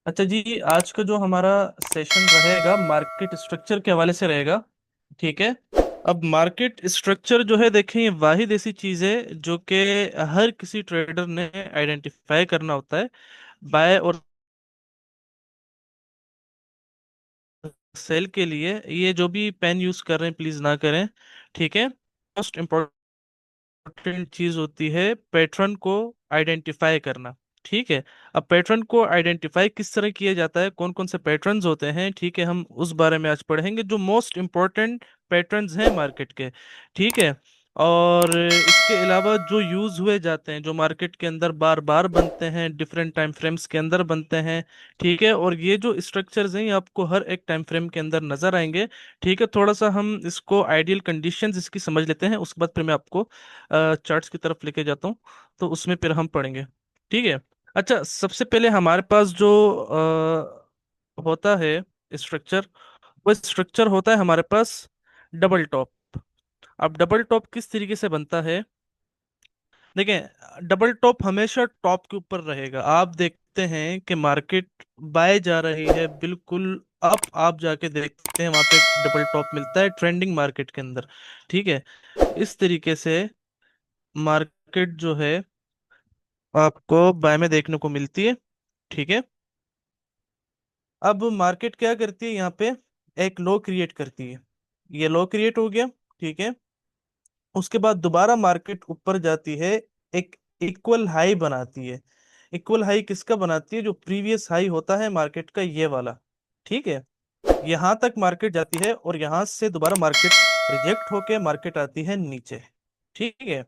अच्छा जी, आज का जो हमारा सेशन रहेगा मार्केट स्ट्रक्चर के हवाले से रहेगा। ठीक है। अब मार्केट स्ट्रक्चर जो है, देखें, ये वाहिद ऐसी चीज है जो कि हर किसी ट्रेडर ने आइडेंटिफाई करना होता है। बाय और सेल के लिए ये जो भी पेन यूज कर रहे हैं प्लीज ना करें। ठीक है। मोस्ट इम्पोर्टेंट चीज होती है पैटर्न को आइडेंटिफाई करना। ठीक है। अब पैटर्न को आइडेंटिफाई किस तरह किया जाता है, कौन कौन से पैटर्न्स होते हैं, ठीक है, हम उस बारे में आज पढ़ेंगे, जो मोस्ट इम्पोर्टेंट पैटर्न्स हैं मार्केट के। ठीक है। और इसके अलावा जो यूज हुए जाते हैं, जो मार्केट के अंदर बार बार बनते हैं, डिफरेंट टाइम फ्रेम्स के अंदर बनते हैं। ठीक है। और ये जो स्ट्रक्चर्स हैं ये आपको हर एक टाइम फ्रेम के अंदर नजर आएंगे। ठीक है। थोड़ा सा हम इसको आइडियल कंडीशंस इसकी समझ लेते हैं, उसके बाद फिर मैं आपको चार्ट्स की तरफ लेके जाता हूँ, तो उसमें फिर हम पढ़ेंगे। ठीक है। अच्छा, सबसे पहले हमारे पास जो होता है स्ट्रक्चर, वो स्ट्रक्चर होता है हमारे पास डबल टॉप। अब डबल टॉप किस तरीके से बनता है, देखें, डबल टॉप हमेशा टॉप के ऊपर रहेगा। आप देखते हैं कि मार्केट बाय जा रही है बिल्कुल अप, आप जाके देखते हैं वहां पे एक डबल टॉप मिलता है ट्रेंडिंग मार्केट के अंदर। ठीक है। इस तरीके से मार्केट जो है आपको बाय में देखने को मिलती है। ठीक है। अब मार्केट क्या करती है, यहाँ पे एक लो क्रिएट करती है। ये लो क्रिएट हो गया। ठीक है। उसके बाद दोबारा मार्केट ऊपर जाती है, एक इक्वल हाई बनाती है। इक्वल हाई किसका बनाती है, जो प्रीवियस हाई होता है मार्केट का, ये वाला। ठीक है। यहां तक मार्केट जाती है और यहां से दोबारा मार्केट रिजेक्ट होके मार्केट आती है नीचे। ठीक है।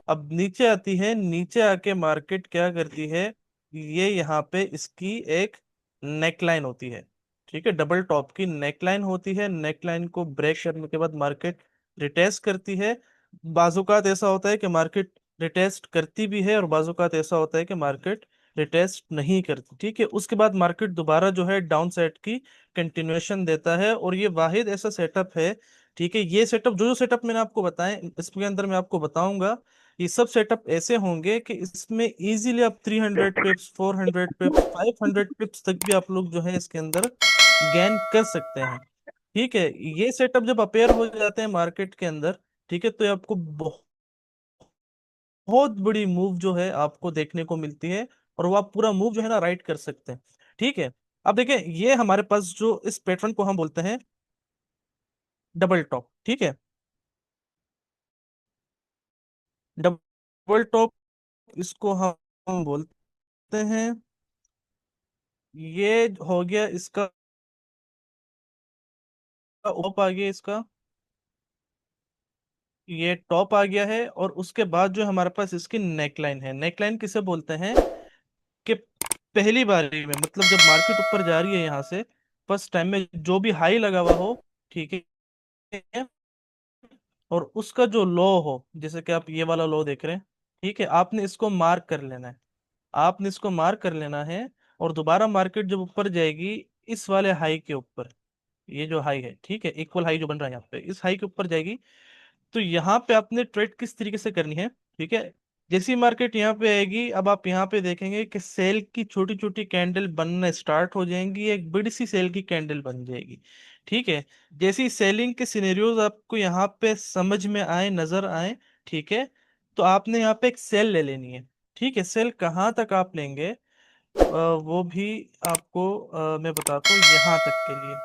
अब नीचे आती है, नीचे आके मार्केट क्या करती है, ये यहाँ पे इसकी एक नेकलाइन होती है। ठीक है। डबल टॉप की नेकलाइन होती है, नेकलाइन को ब्रेक करने के बाद मार्केट रिटेस्ट करती है। बाजुकात ऐसा होता है कि मार्केट रिटेस्ट करती भी है और बाजुकात ऐसा होता है कि मार्केट रिटेस्ट नहीं करती। ठीक है। उसके बाद मार्केट दोबारा जो है डाउन साइड की कंटिन्यूएशन देता है, और ये वाहिद ऐसा सेटअप है। ठीक है। ये सेटअप, जो जो सेटअप मैंने आपको बताए, इसके अंदर मैं आपको बताऊंगा, ये सब सेटअप ऐसे होंगे कि इसमें इजीली आप 300 पिप्स, 400 पिप्स, 500 पिप्स तक भी आप लोग जो है इसके अंदर गेन कर सकते हैं। ठीक है। ये सेटअप जब अपेयर हो जाते हैं मार्केट के अंदर, ठीक है, तो ये आपको बहुत बड़ी मूव जो है आपको देखने को मिलती है, और वो आप पूरा मूव जो है ना राइट कर सकते हैं। ठीक है। अब देखें, ये हमारे पास जो इस पैटर्न को हम बोलते हैं डबल टॉप। ठीक है। डबल टॉप, इसको हम बोलते हैं, ये हो गया इसका टॉप आ गया इसका, ये टॉप आ गया है। और उसके बाद जो हमारे पास इसकी नेकलाइन है, नेकलाइन किसे बोलते हैं, कि पहली बारी में, मतलब जब मार्केट ऊपर जा रही है यहाँ से, फर्स्ट टाइम में जो भी हाई लगा हुआ हो, ठीक है, और उसका जो लो हो, जैसे कि आप ये वाला लो देख रहे हैं, ठीक है, आपने इसको मार्क कर लेना है। आपने इसको मार्क कर लेना है, और दोबारा मार्केट जब ऊपर जाएगी इस वाले हाई के ऊपर, ये जो हाई है, ठीक है, इक्वल हाई जो बन रहा है यहाँ पे, इस हाई के ऊपर जाएगी, तो यहाँ पे आपने ट्रेड किस तरीके से करनी है। ठीक है। जैसी मार्केट यहाँ पे आएगी, अब आप यहाँ पे देखेंगे कि सेल की छोटी छोटी कैंडल बनना स्टार्ट हो जाएंगी, एक बड़ी सी सेल की कैंडल बन जाएगी। ठीक है। जैसी सेलिंग के सिनेरियोज आपको यहाँ पे समझ में आए, नजर आए, ठीक है, तो आपने यहाँ पे एक सेल ले लेनी है। ठीक है। सेल कहाँ तक आप लेंगे, वो भी आपको मैं बताता हूँ, यहाँ तक के लिए।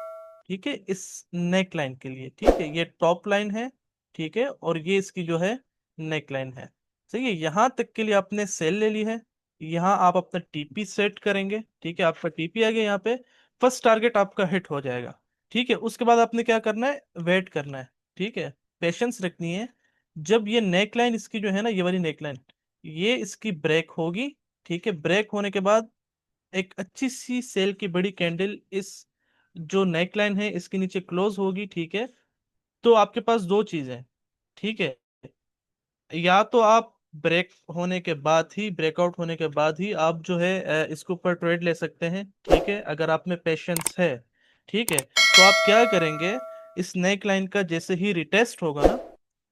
ठीक है। इस नेक लाइन के लिए, ठीक है, ये टॉप लाइन है। ठीक है। और ये इसकी जो है नेक लाइन है। सही है। यहाँ तक के लिए आपने सेल ले ली है। यहाँ आप अपना टीपी सेट करेंगे। ठीक है। आपका टीपी आ गया यहाँ पे, फर्स्ट टारगेट आपका हिट हो जाएगा। ठीक है। उसके बाद आपने क्या करना है, वेट करना है। ठीक है। पेशेंस रखनी है। जब ये नेक लाइन इसकी जो है ना, ये वाली नेक लाइन, ये इसकी ब्रेक होगी। ठीक है। ब्रेक होने के बाद एक अच्छी सी सेल की बड़ी कैंडल इस जो नेक लाइन है इसके नीचे क्लोज होगी। ठीक है। तो आपके पास दो चीजें, ठीक है, या तो आप ब्रेक होने के बाद ही, ब्रेकआउट होने के बाद ही आप जो है इसके ऊपर ट्रेड ले सकते हैं। ठीक है। अगर आप में पेशेंस है, ठीक है, तो आप क्या करेंगे, इस नेक लाइन का जैसे ही रिटेस्ट होगा ना,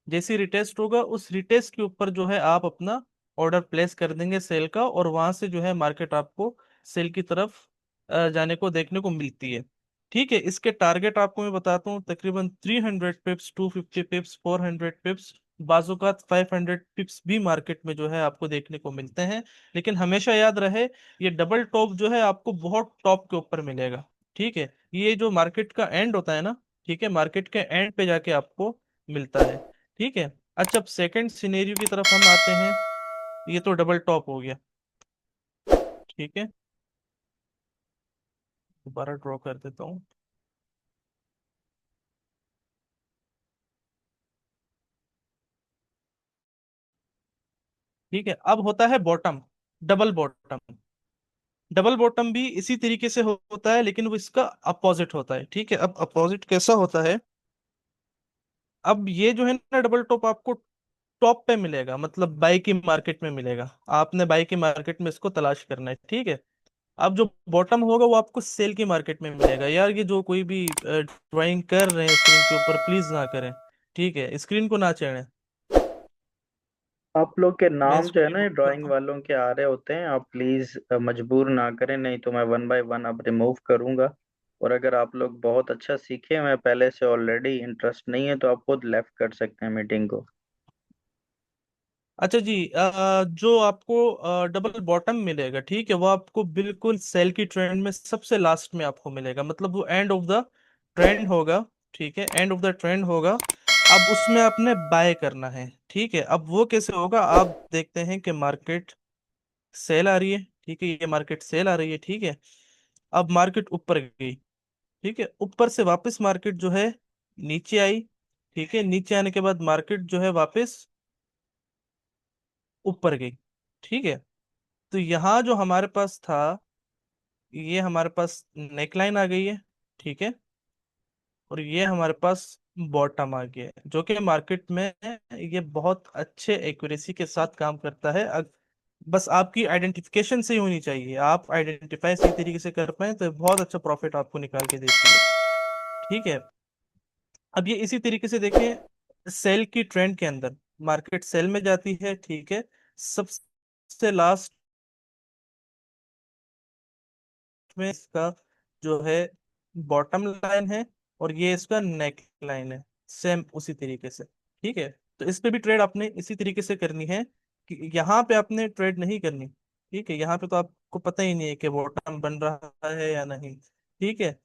जैसे ही रिटेस्ट होगा, उस रिटेस्ट के ऊपर जो है आप अपना ऑर्डर प्लेस कर देंगे सेल का, और वहां से जो है मार्केट आपको सेल की तरफ जाने को देखने को मिलती है। ठीक है, इसके टारगेट आपको मैं बताता हूँ, तकरीबन 300 पिप्स, 250 पिप्स, 400 पिप्स, बाजुकात 500 पिप्स भी मार्केट में जो है आपको देखने को मिलते हैं। लेकिन हमेशा याद रहे, ये डबल टॉप जो है आपको बहुत टॉप के ऊपर मिलेगा। ठीक है, ये जो मार्केट का एंड होता है ना, ठीक है, मार्केट के एंड पे जाके आपको मिलता है। ठीक है। अच्छा, अब सेकंड सिनेरियो की तरफ हम आते हैं। ये तो डबल टॉप हो गया। ठीक है, दोबारा ड्रॉ कर देता हूँ। ठीक है, अब होता है bottom, double bottom. Double bottom भी इसी तरीके से होता है, लेकिन वो इसका अपोजिट होता है। ठीक है, अब अपोजिट कैसा होता है? अब ये जो है ना डबल टॉप आपको टॉप पे मिलेगा, मतलब बाई की मार्केट में मिलेगा। आपने बाई की मार्केट में इसको तलाश करना है। ठीक है। अब जो बॉटम होगा वो आपको सेल की मार्केट में मिलेगा। यार ये जो कोई भी ड्राइंग कर रहे हैं स्क्रीन के ऊपर, प्लीज ना करें। ठीक है, स्क्रीन को ना छेड़ें। आप लोग के मैं नाम जो इसको है ना रिमूव ड्राइंग करता हूँ। वालों के आ रहे होते हैं, आप प्लीज मजबूर ना करें, नहीं तो मैं वन बाय वन अब रिमूव करूंगा। और अगर आप लोग बहुत अच्छा सीखे हुए हैं पहले से, ऑलरेडी इंटरेस्ट नहीं है, तो आप खुद लेफ्ट कर सकते हैं मीटिंग को। अच्छा जी, जो आपको डबल बॉटम मिलेगा, ठीक है, वो आपको बिल्कुल सेल की ट्रेंड में सबसे लास्ट में आपको मिलेगा, मतलब वो एंड ऑफ द ट्रेंड होगा। ठीक है, एंड ऑफ द ट्रेंड होगा। अब उसमें आपने बाय करना है। ठीक है, अब वो कैसे होगा? आप देखते हैं कि मार्केट सेल आ रही है। ठीक है, ये मार्केट सेल आ रही है। ठीक है, अब मार्केट ऊपर गई। ठीक है, ऊपर से वापस मार्केट जो है नीचे आई। ठीक है, नीचे आने के बाद मार्केट जो है वापस ऊपर गई। ठीक है, तो यहाँ जो हमारे पास था, ये हमारे पास नेकलाइन आ गई है। ठीक है, और ये हमारे पास बॉटम आ गया है, जो कि मार्केट में ये बहुत अच्छे एक्यूरेसी के साथ काम करता है। बस आपकी आइडेंटिफिकेशन सही होनी चाहिए, आप आइडेंटिफाई सही तरीके से कर पाए तो बहुत अच्छा प्रॉफिट आपको निकाल के देती है। ठीक है, अब ये इसी तरीके से देखें, सेल की ट्रेंड के अंदर मार्केट सेल में जाती है। ठीक है, सबसे लास्ट में इसका जो है बॉटम लाइन है, और ये इसका नेक लाइन है, सेम उसी तरीके से। ठीक है, तो इस पे भी ट्रेड आपने इसी तरीके से करनी है, कि यहाँ पे आपने ट्रेड नहीं करनी। ठीक है, यहाँ पे तो आपको पता ही नहीं है कि बॉटम बन रहा है या नहीं। ठीक है,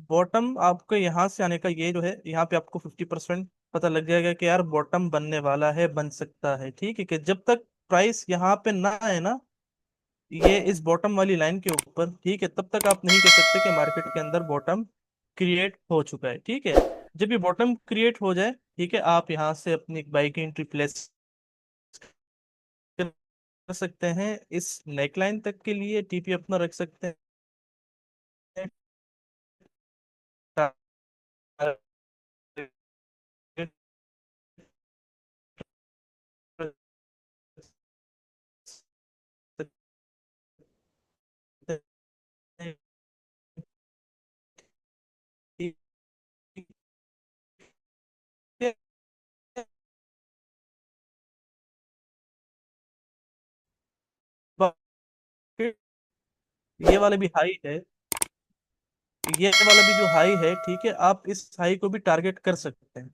बॉटम आपको यहाँ से आने का, ये जो है यहाँ पे आपको 50% पता लग जाएगा कि यार बॉटम बनने वाला है, बन सकता है। ठीक है, कि जब तक प्राइस यहाँ पे ना आए ना, ये इस बॉटम वाली लाइन के ऊपर, ठीक है, तब तक आप नहीं कह सकते कि मार्केट के अंदर बॉटम क्रिएट हो चुका है। ठीक है, जब ये बॉटम क्रिएट हो जाए, ठीक है, आप यहाँ से अपनी बाई की एंट्री प्लेस कर सकते हैं। इस नेकलाइन तक के लिए टीपी अपना रख सकते हैं, टारगेट रख सकते हैं। ठीक है, ये वाला भी हाई है, ये वाला भी जो हाई है, ठीक है, आप इस हाई को भी टारगेट कर सकते हैं।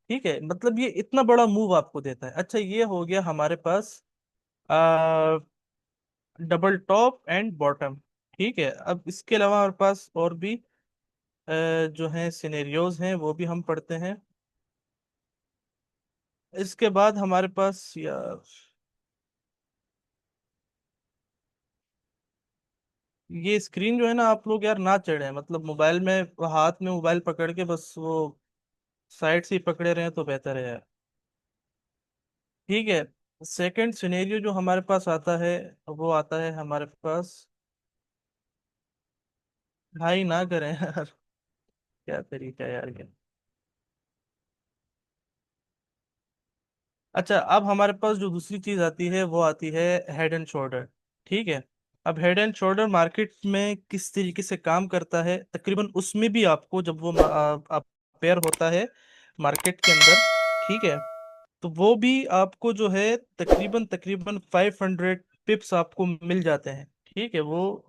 ठीक है, मतलब ये इतना बड़ा मूव आपको देता है। अच्छा, ये हो गया हमारे पास आ, डबल टॉप एंड बॉटम। ठीक है, अब इसके अलावा हमारे पास और भी जो है सिनेरियोज हैं, वो भी हम पढ़ते हैं। इसके बाद हमारे पास यार, ये स्क्रीन जो है ना, आप लोग यार ना चढ़े, मतलब मोबाइल में, हाथ में मोबाइल पकड़ के बस वो साइड से ही पकड़े रहे तो बेहतर है यार। ठीक है, सेकंड सिनेरियो जो हमारे पास आता है, वो आता है हमारे पास, भाई ना करें यार, क्या तरीका है यार ये। अच्छा, अब हमारे पास जो दूसरी चीज आती है वो आती है हेड एंड शोल्डर। ठीक है, अब हेड एंड शोल्डर मार्केट में किस तरीके से काम करता है, तकरीबन उसमें भी आपको जब वो पेयर होता है मार्केट के अंदर, ठीक है, तो वो भी आपको जो है तकरीबन तकरीबन 500 पिप्स आपको मिल जाते हैं। ठीक है, वो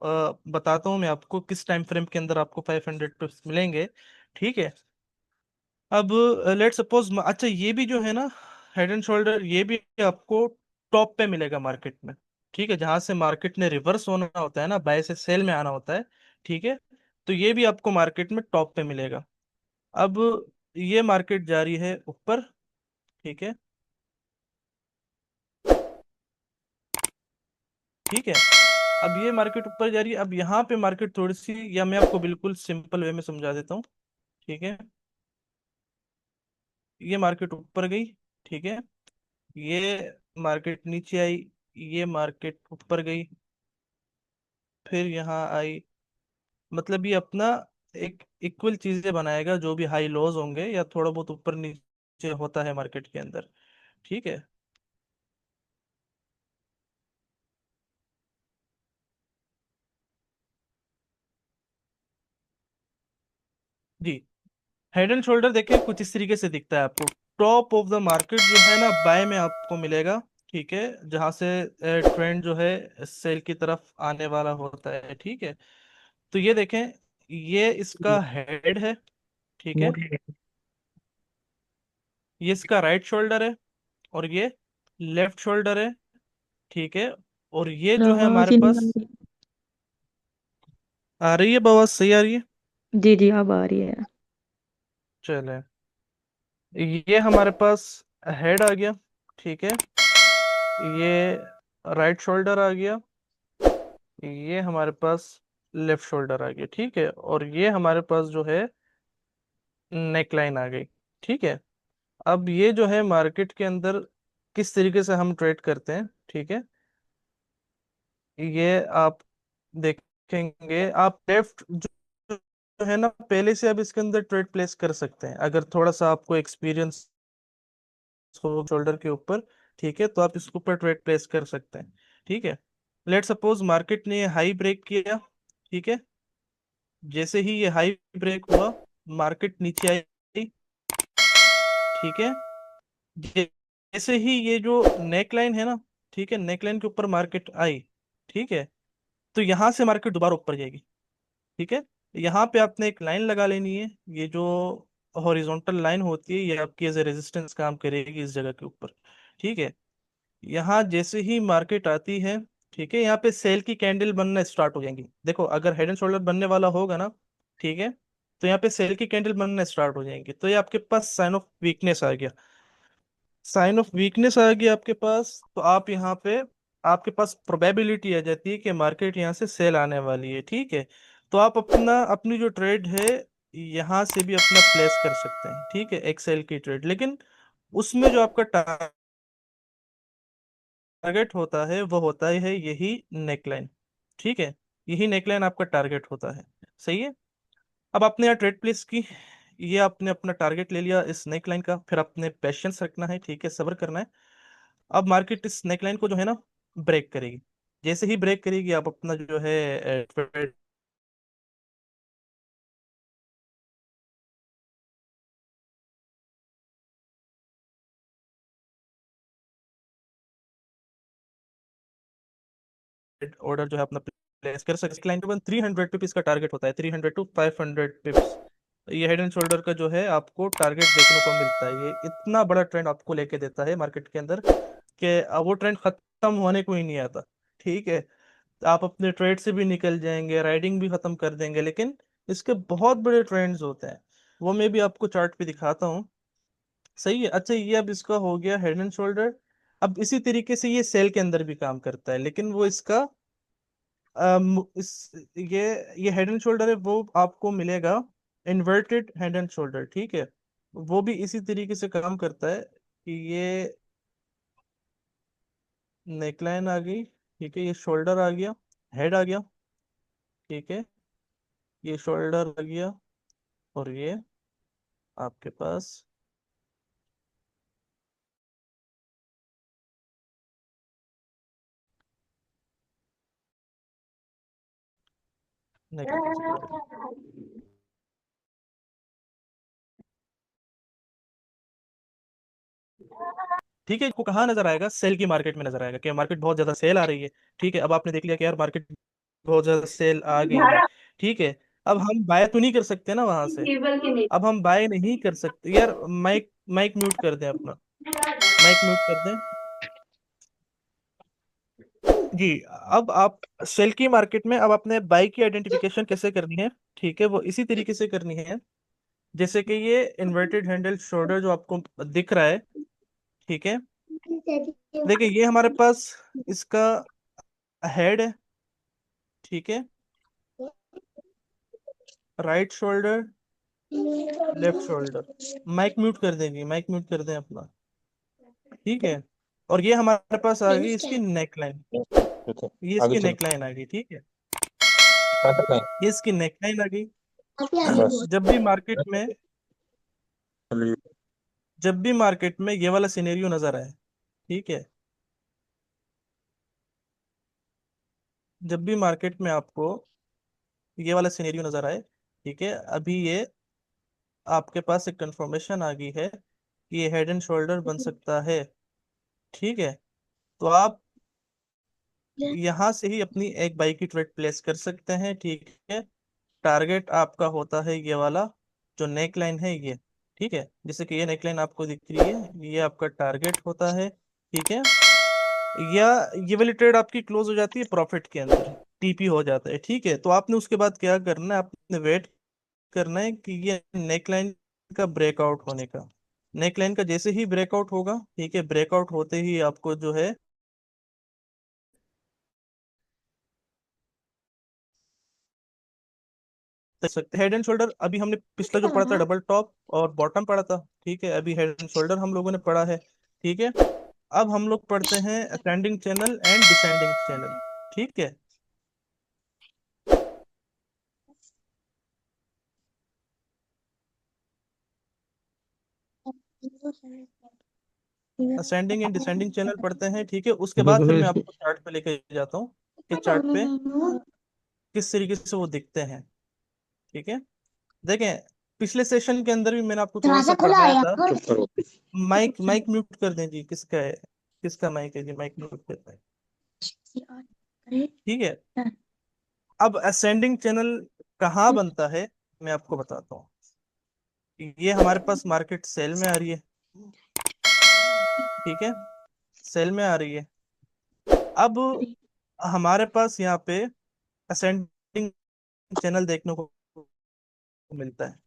बताता हूँ मैं आपको किस टाइम फ्रेम के अंदर आपको 500 पिप्स मिलेंगे। ठीक है। अब लेट सपोज, अच्छा ये भी जो है ना, हेड एंड शोल्डर, ये भी आपको टॉप पे मिलेगा मार्केट में। ठीक है, जहां से मार्केट ने रिवर्स होना होता है ना, बाय से सेल में आना होता है। ठीक है, तो ये भी आपको मार्केट में टॉप पे मिलेगा। अब ये मार्केट जा रही है ऊपर। ठीक है। ठीक है, अब ये मार्केट ऊपर जा रही है। अब यहाँ पे मार्केट थोड़ी सी, या मैं आपको बिल्कुल सिंपल वे में समझा देता हूँ। ठीक है, ये मार्केट ऊपर गई। ठीक है, ये मार्केट नीचे आई, ये मार्केट ऊपर गई, फिर यहाँ आई। मतलब ये अपना एक इक्वल चीजें बनाएगा, जो भी हाई लॉज होंगे या थोड़ा बहुत ऊपर नीचे होता है मार्केट के अंदर। ठीक है जी। हेड एंड शोल्डर देखिए कुछ इस तरीके से दिखता है आपको। टॉप ऑफ द मार्केट जो है ना, बाय में आपको मिलेगा। ठीक है, जहां से ट्रेंड जो है सेल की तरफ आने वाला होता है। ठीक है, तो ये देखें, ये जी। इसका हेड है। ठीक है, मोटी है। ये इसका राइट शोल्डर है, और ये लेफ्ट शोल्डर है। ठीक है, और ये जो है आवाज हमारे ही नहीं आ पास, रही। आ रही है बवाज, सही आ रही है। जी जी, अब आ रही है। चले, ये हमारे पास हेड आ गया। ठीक है, ये राइट शोल्डर आ गया, ये हमारे पास लेफ्ट शोल्डर आ गया। ठीक है, और ये हमारे पास जो है नेक लाइन आ गई। ठीक है, अब ये जो है मार्केट के अंदर किस तरीके से हम ट्रेड करते हैं। ठीक है, ये आप देखेंगे, आप लेफ्ट जो है ना, पहले से अब इसके अंदर ट्रेड प्लेस कर सकते हैं, अगर थोड़ा सा आपको एक्सपीरियंस हो शोल्डर के ऊपर। ठीक है, तो आप इसके ऊपर ट्रेड प्लेस कर सकते हैं। ठीक है, लेट सपोज मार्केट ने हाई ब्रेक किया। ठीक है, जैसे ही ये हाई ब्रेक हुआ, मार्केट नीचे आई। ठीक है, जैसे ही ये जो नेक लाइन है ना, ठीक है, नेक लाइन के ऊपर मार्केट आई। ठीक है, तो यहां से मार्केट दोबारा ऊपर जाएगी। ठीक है, यहाँ पे आपने एक लाइन लगा लेनी है, ये जो हॉरिजॉन्टल लाइन होती है, ये आपकी एज ए रेजिस्टेंस काम करेगी इस जगह के ऊपर। ठीक है, यहाँ जैसे ही मार्केट आती है, ठीक है, यहाँ पे सेल की कैंडल बनना स्टार्ट हो जाएंगी। देखो, अगर हेड एंड शोल्डर बनने वाला होगा ना, ठीक है, तो यहाँ पे सेल की कैंडल बनना स्टार्ट हो जाएंगी, तो ये आपके पास साइन ऑफ वीकनेस आ गया। साइन ऑफ वीकनेस आ गया आपके पास, तो आप यहाँ पे, आपके पास प्रोबेबिलिटी आ जाती है कि मार्केट यहाँ से सेल आने वाली है। ठीक है, तो आप अपना, अपनी जो ट्रेड है, यहाँ से भी अपना प्लेस कर सकते हैं। ठीक है, एक्सेल की ट्रेड, लेकिन उसमें जो आपका टारगेट होता है वो होता है यही नेकलाइन। ठीक है, यही नेकलाइन आपका टारगेट होता है। सही है। अब आपने यहाँ ट्रेड प्लेस की, ये आपने अपना टारगेट ले लिया इस नेकलाइन का, फिर आपने पेशेंस रखना है। ठीक है, सब्र करना है। अब मार्केट इस नेकलाइन को जो है ना, ब्रेक करेगी। जैसे ही ब्रेक करेगी, आप अपना जो है ट्रेड ऑर्डर जो है अपना प्लेस कर सकते हैं। क्लाइंट के पास 300 पिप्स का टारगेट होता है, 300 to 500 पिप्स। ये हेड एंड शोल्डर का जो है आपको टारगेट देखने को मिलता है, ये इतना बड़ा ट्रेंड आपको लेके देता है मार्केट के अंदर, कि वो ट्रेंड खत्म होने को ही नहीं आता। ठीक है, आप अपने ट्रेड से भी निकल जाएंगे, राइडिंग भी खत्म कर देंगे, लेकिन इसके बहुत बड़े ट्रेंड्स होते हैं, वो मैं भी आपको चार्ट पे दिखाता हूँ। सही है। अच्छा, ये अब इसका हो गया हेड एंड शोल्डर। अब इसी तरीके से ये सेल के अंदर भी काम करता है, लेकिन वो इसका इस ये हेड एंड शोल्डर है, वो आपको मिलेगा इन्वर्टेड हेड एंड शोल्डर। ठीक है, वो भी इसी तरीके से काम करता है कि ये नेकलाइन आ गई। ठीक है, ये शोल्डर आ गया, हेड आ गया। ठीक है, ये शोल्डर आ गया, और ये आपके पास नेकलाइन आ गया। ठीक है, आपको कहाँ नजर आएगा? सेल की मार्केट में नजर आएगा कि मार्केट बहुत ज्यादा सेल आ रही है। ठीक है, अब आपने देख लिया कि यार मार्केट बहुत ज्यादा सेल आ गई है। ठीक है, अब हम बाय तो नहीं कर सकते ना वहां से। अब हम बाय नहीं कर सकते यार। माइक माइक म्यूट कर दें अपना, माइक म्यूट कर दें जी। अब आप सेल की मार्केट में अब अपने बाई की आइडेंटिफिकेशन कैसे करनी है? ठीक है, वो इसी तरीके से करनी है जैसे कि ये इन्वर्टेड हैंडल शोल्डर जो आपको दिख रहा है। ठीक है, देखिए ये हमारे पास इसका हेड है। ठीक है, right shoulder, left shoulder. Mic mute कर देंगे, माइक म्यूट कर दें अपना। ठीक है, और ये हमारे पास आ गई इसकी नेक लाइन। ठीक है, ये आगे इसकी चलो। नेक लाइन आ गई। ठीक है, सेंटर लाइन। ये इसकी नेक लाइन आ गई। बस। जब भी मार्केट में चलिए। जब भी मार्केट में ये वाला सिनेरियो नजर आए, ठीक है, जब भी मार्केट में आपको ये वाला सिनेरियो नजर आए, ठीक है, अभी ये आपके पास एक कंफर्मेशन आ गई है कि ये हेड एंड शोल्डर बन सकता है। ठीक है, तो आप यहाँ से ही अपनी एक बाई की ट्रेड प्लेस कर सकते हैं। ठीक है, टारगेट आपका होता है ये वाला जो नेक लाइन है ये। ठीक है, जैसे कि ये नेक लाइन आपको दिख रही है, ये आपका टारगेट होता है। ठीक है, या ये वाली ट्रेड आपकी क्लोज हो जाती है प्रॉफिट के अंदर, टीपी हो जाता है। ठीक है, तो आपने उसके बाद क्या करना है, आपने वेट करना है कि ये नेकलाइन का ब्रेकआउट होने का। नेकलाइन का जैसे ही ब्रेकआउट होगा, ठीक है, ब्रेकआउट होते ही आपको जो है देख सकते हेड एंड शोल्डर। अभी हमने पिछला जो पढ़ा था डबल टॉप और बॉटम पढ़ा था। ठीक है, अभी हेड एंड शोल्डर हम लोगों ने पढ़ा है। ठीक है, अब हम लोग पढ़ते हैं ascending channel and descending channel. ठीक है, असेंडिंग एंड डिसेंडिंग चैनल पढ़ते हैं। ठीक है, उसके बाद फिर मैं आपको चार्ट पे लेके जाता हूँ कि चार्ट पे किस तरीके से वो दिखते हैं। ठीक है, देखें, पिछले सेशन के अंदर भी मैंने आपको थोड़ा सा पढ़ाया था। चुप करो। माइक माइक म्यूट कर दें जी, किसका है, किसका माइक है जी, माइक म्यूट कर दें। ठीक है, अब असेंडिंग चैनल कहाँ बनता है मैं आपको बताता हूँ। ये हमारे पास मार्केट सेल में आ रही है। ठीक है, सेल में आ रही है। अब हमारे पास यहाँ पे असेंडिंग चैनल देखने को मिलता है।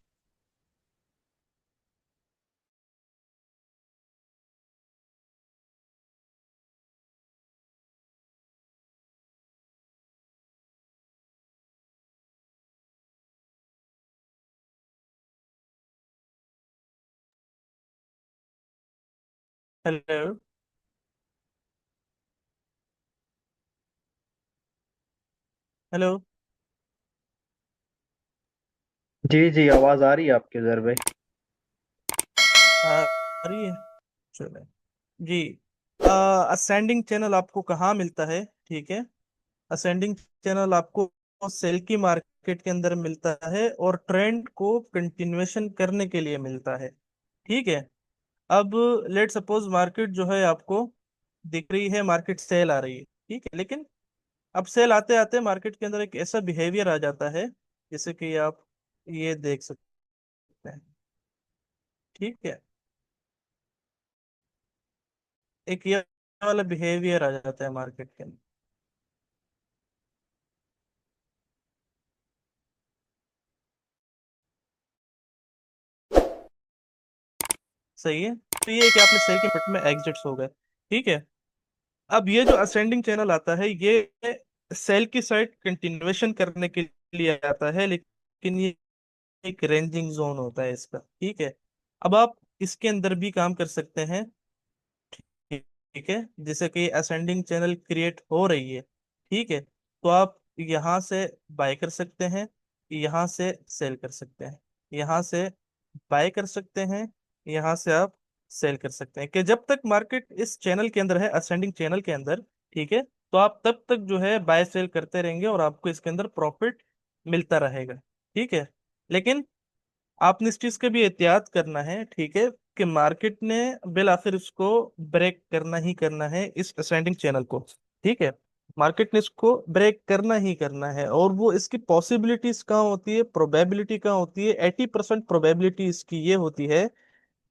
हेलो, हेलो, जी जी, आवाज आ रही है आपकी जर भाई। आ रही है? चलो जी। असेंडिंग चैनल आपको कहाँ मिलता है? ठीक है, असेंडिंग चैनल आपको सेल की मार्केट के अंदर मिलता है और ट्रेंड को कंटिन्यूएशन करने के लिए मिलता है। ठीक है, अब लेट सपोज मार्केट जो है आपको दिख रही है, मार्केट सेल आ रही है। ठीक है, लेकिन अब सेल आते आते मार्केट के अंदर एक ऐसा बिहेवियर आ जाता है जैसे कि आप ये देख सकते हैं। ठीक है, एक ये वाला बिहेवियर आ जाता है मार्केट के अंदर। सही है, तो ये है कि आपने सेल के पट में एग्जिट्स हो गए। ठीक है, अब ये जो असेंडिंग चैनल आता है ये सेल की साइड कंटिन्यूएशन करने के लिए आता है, लेकिन ये एक रेंजिंग जोन होता है इसका। ठीक है, अब आप इसके अंदर भी काम कर सकते हैं। ठीक है, जैसे कि असेंडिंग चैनल क्रिएट हो रही है। ठीक है, तो आप यहाँ से बाय कर सकते हैं, यहाँ से सेल कर सकते हैं, यहाँ से बाय कर सकते हैं, यहाँ से आप सेल कर सकते हैं कि जब तक मार्केट इस चैनल के अंदर है, असेंडिंग चैनल के अंदर। ठीक है, तो आप तब तक जो है बाय सेल करते रहेंगे और आपको इसके अंदर प्रॉफिट मिलता रहेगा। ठीक है, लेकिन आपने इस चीज का भी एहतियात करना है। ठीक है, कि मार्केट ने बिल आखिर इसको ब्रेक करना ही करना है, इस असेंडिंग चैनल को। ठीक है, मार्केट ने इसको ब्रेक करना ही करना है। और वो इसकी पॉसिबिलिटीज कहाँ होती है, प्रोबेबिलिटी कहाँ होती है, 80% प्रोबेबिलिटी इसकी ये होती है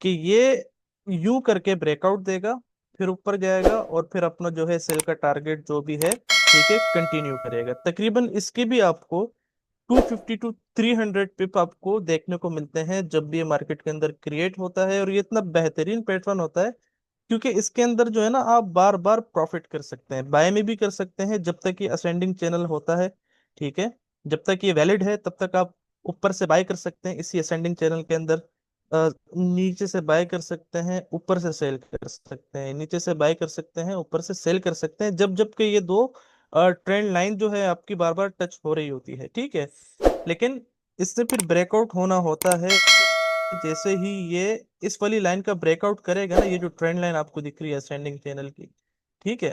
कि ये यू करके ब्रेकआउट देगा, फिर ऊपर जाएगा और फिर अपना जो है सेल का टारगेट जो भी है, ठीक है, कंटिन्यू करेगा। तकरीबन इसके भी आपको 250 to 300 पिप आपको देखने को मिलते हैं जब भी ये मार्केट के अंदर क्रिएट होता है। और ये इतना बेहतरीन पैटर्न होता है क्योंकि इसके अंदर जो है ना, आप बार बार प्रॉफिट कर सकते हैं, बाय में भी कर सकते हैं जब तक ये असेंडिंग चैनल होता है, ठीक है। जब तक ये वैलिड है तब तक आप ऊपर से बाय कर सकते हैं इसी असेंडिंग चैनल के अंदर, नीचे से बाय कर सकते हैं, ऊपर से सेल कर सकते हैं, नीचे से बाय कर सकते हैं, ऊपर से सेल कर सकते हैं, जब जब कि ये दो ट्रेंड लाइन जो है आपकी बार बार टच हो रही होती है, ठीक है। लेकिन इससे फिर ब्रेकआउट होना होता है जैसे ही ये इस वाली लाइन का ब्रेकआउट करेगा ना, ये जो ट्रेंड लाइन आपको दिख रही है असेंडिंग चैनल की, ठीक है।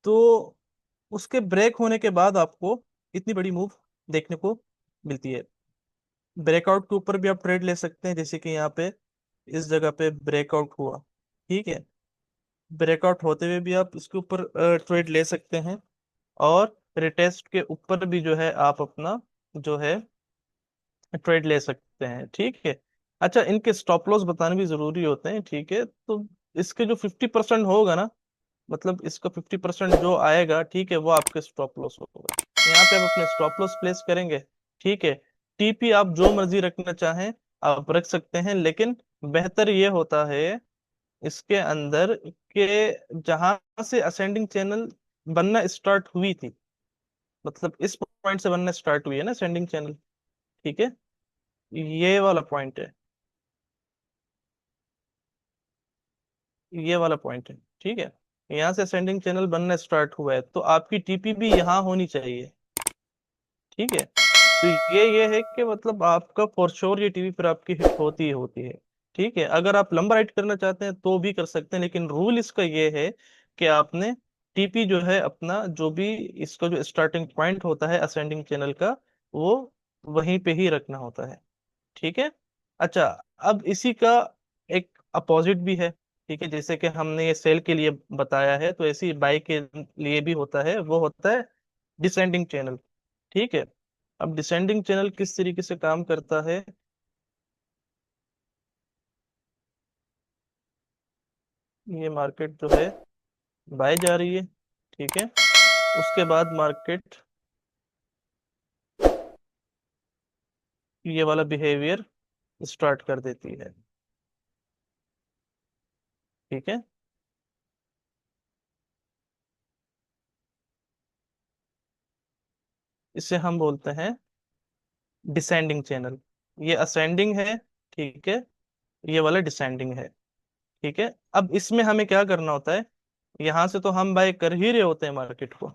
तो उसके ब्रेक होने के बाद आपको इतनी बड़ी मूव देखने को मिलती है। ब्रेकआउट के ऊपर भी आप ट्रेड ले सकते हैं, जैसे कि यहाँ पे इस जगह पे ब्रेकआउट हुआ, ठीक है। ब्रेकआउट होते हुए भी आप इसके ऊपर ट्रेड ले सकते हैं। और रिटेस्ट के ऊपर भी जो है आप अपना जो है ट्रेड ले सकते हैं, ठीक है। अच्छा, इनके स्टॉप लॉस बताने भी जरूरी होते हैं, ठीक है। तो इसके जो 50% होगा ना, मतलब इसका 50% जो आएगा, ठीक है, वो आपके स्टॉप लॉस होगा। यहाँ पे आप अपने स्टॉप लॉस प्लेस करेंगे, ठीक है। टीपी आप जो मर्जी रखना चाहें आप रख सकते हैं, लेकिन बेहतर ये होता है इसके अंदर के जहां से असेंडिंग चैनल बनना स्टार्ट हुई थी, मतलब इस पॉइंट से बनना स्टार्ट हुई है ना असेंडिंग चैनल, ठीक है, ये वाला पॉइंट है, ये वाला पॉइंट है, ठीक है। यहाँ से असेंडिंग चैनल बनना स्टार्ट हुआ है तो आपकी टीपी भी यहाँ होनी चाहिए, ठीक है। तो ये है कि मतलब आपका फॉर श्योर ये टीवी पर आपकी हिट होती ही होती है, ठीक है। अगर आप लंबा राइड करना चाहते हैं तो भी कर सकते हैं, लेकिन रूल इसका ये है कि आपने टीपी जो है अपना जो भी इसका जो स्टार्टिंग पॉइंट होता है असेंडिंग चैनल का, वो वहीं पे ही रखना होता है, ठीक है। अच्छा, अब इसी का एक अपोजिट भी है, ठीक है। जैसे कि हमने ये सेल के लिए बताया है, तो ऐसे ही बाई के लिए भी होता है, वो होता है डिसेंडिंग चैनल, ठीक है। अब डिसेंडिंग चैनल किस तरीके से काम करता है, ये मार्केट जो है बाय जा रही है, ठीक है। उसके बाद मार्केट ये वाला बिहेवियर स्टार्ट कर देती है, ठीक है। इसे हम बोलते हैं डिसेंडिंग चैनल। ये असेंडिंग है, ठीक है, ये वाला डिसेंडिंग है, ठीक है। अब इसमें हमें क्या करना होता है, यहां से तो हम बाय कर ही रहे होते हैं मार्केट को,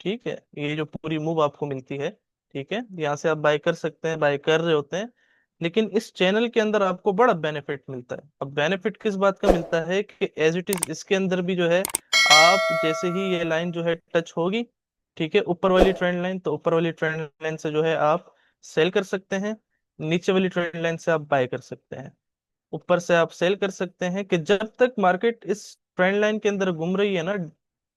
ठीक है। ये जो पूरी मूव आपको मिलती है, ठीक है, यहाँ से आप बाय कर सकते हैं, बाय कर रहे होते हैं। लेकिन इस चैनल के अंदर आपको बड़ा बेनिफिट मिलता है। अब बेनिफिट किस बात का मिलता है कि एज इट इज इसके अंदर भी जो है, आप जैसे ही ये लाइन जो है टच होगी, ठीक है, ऊपर वाली ट्रेंड लाइन, तो ऊपर वाली ट्रेंड लाइन से जो है आप सेल कर सकते हैं, नीचे वाली ट्रेंड लाइन से आप बाय कर सकते हैं, ऊपर से आप सेल कर सकते हैं। कि जब तक मार्केट इस ट्रेंड लाइन के अंदर घूम रही है ना,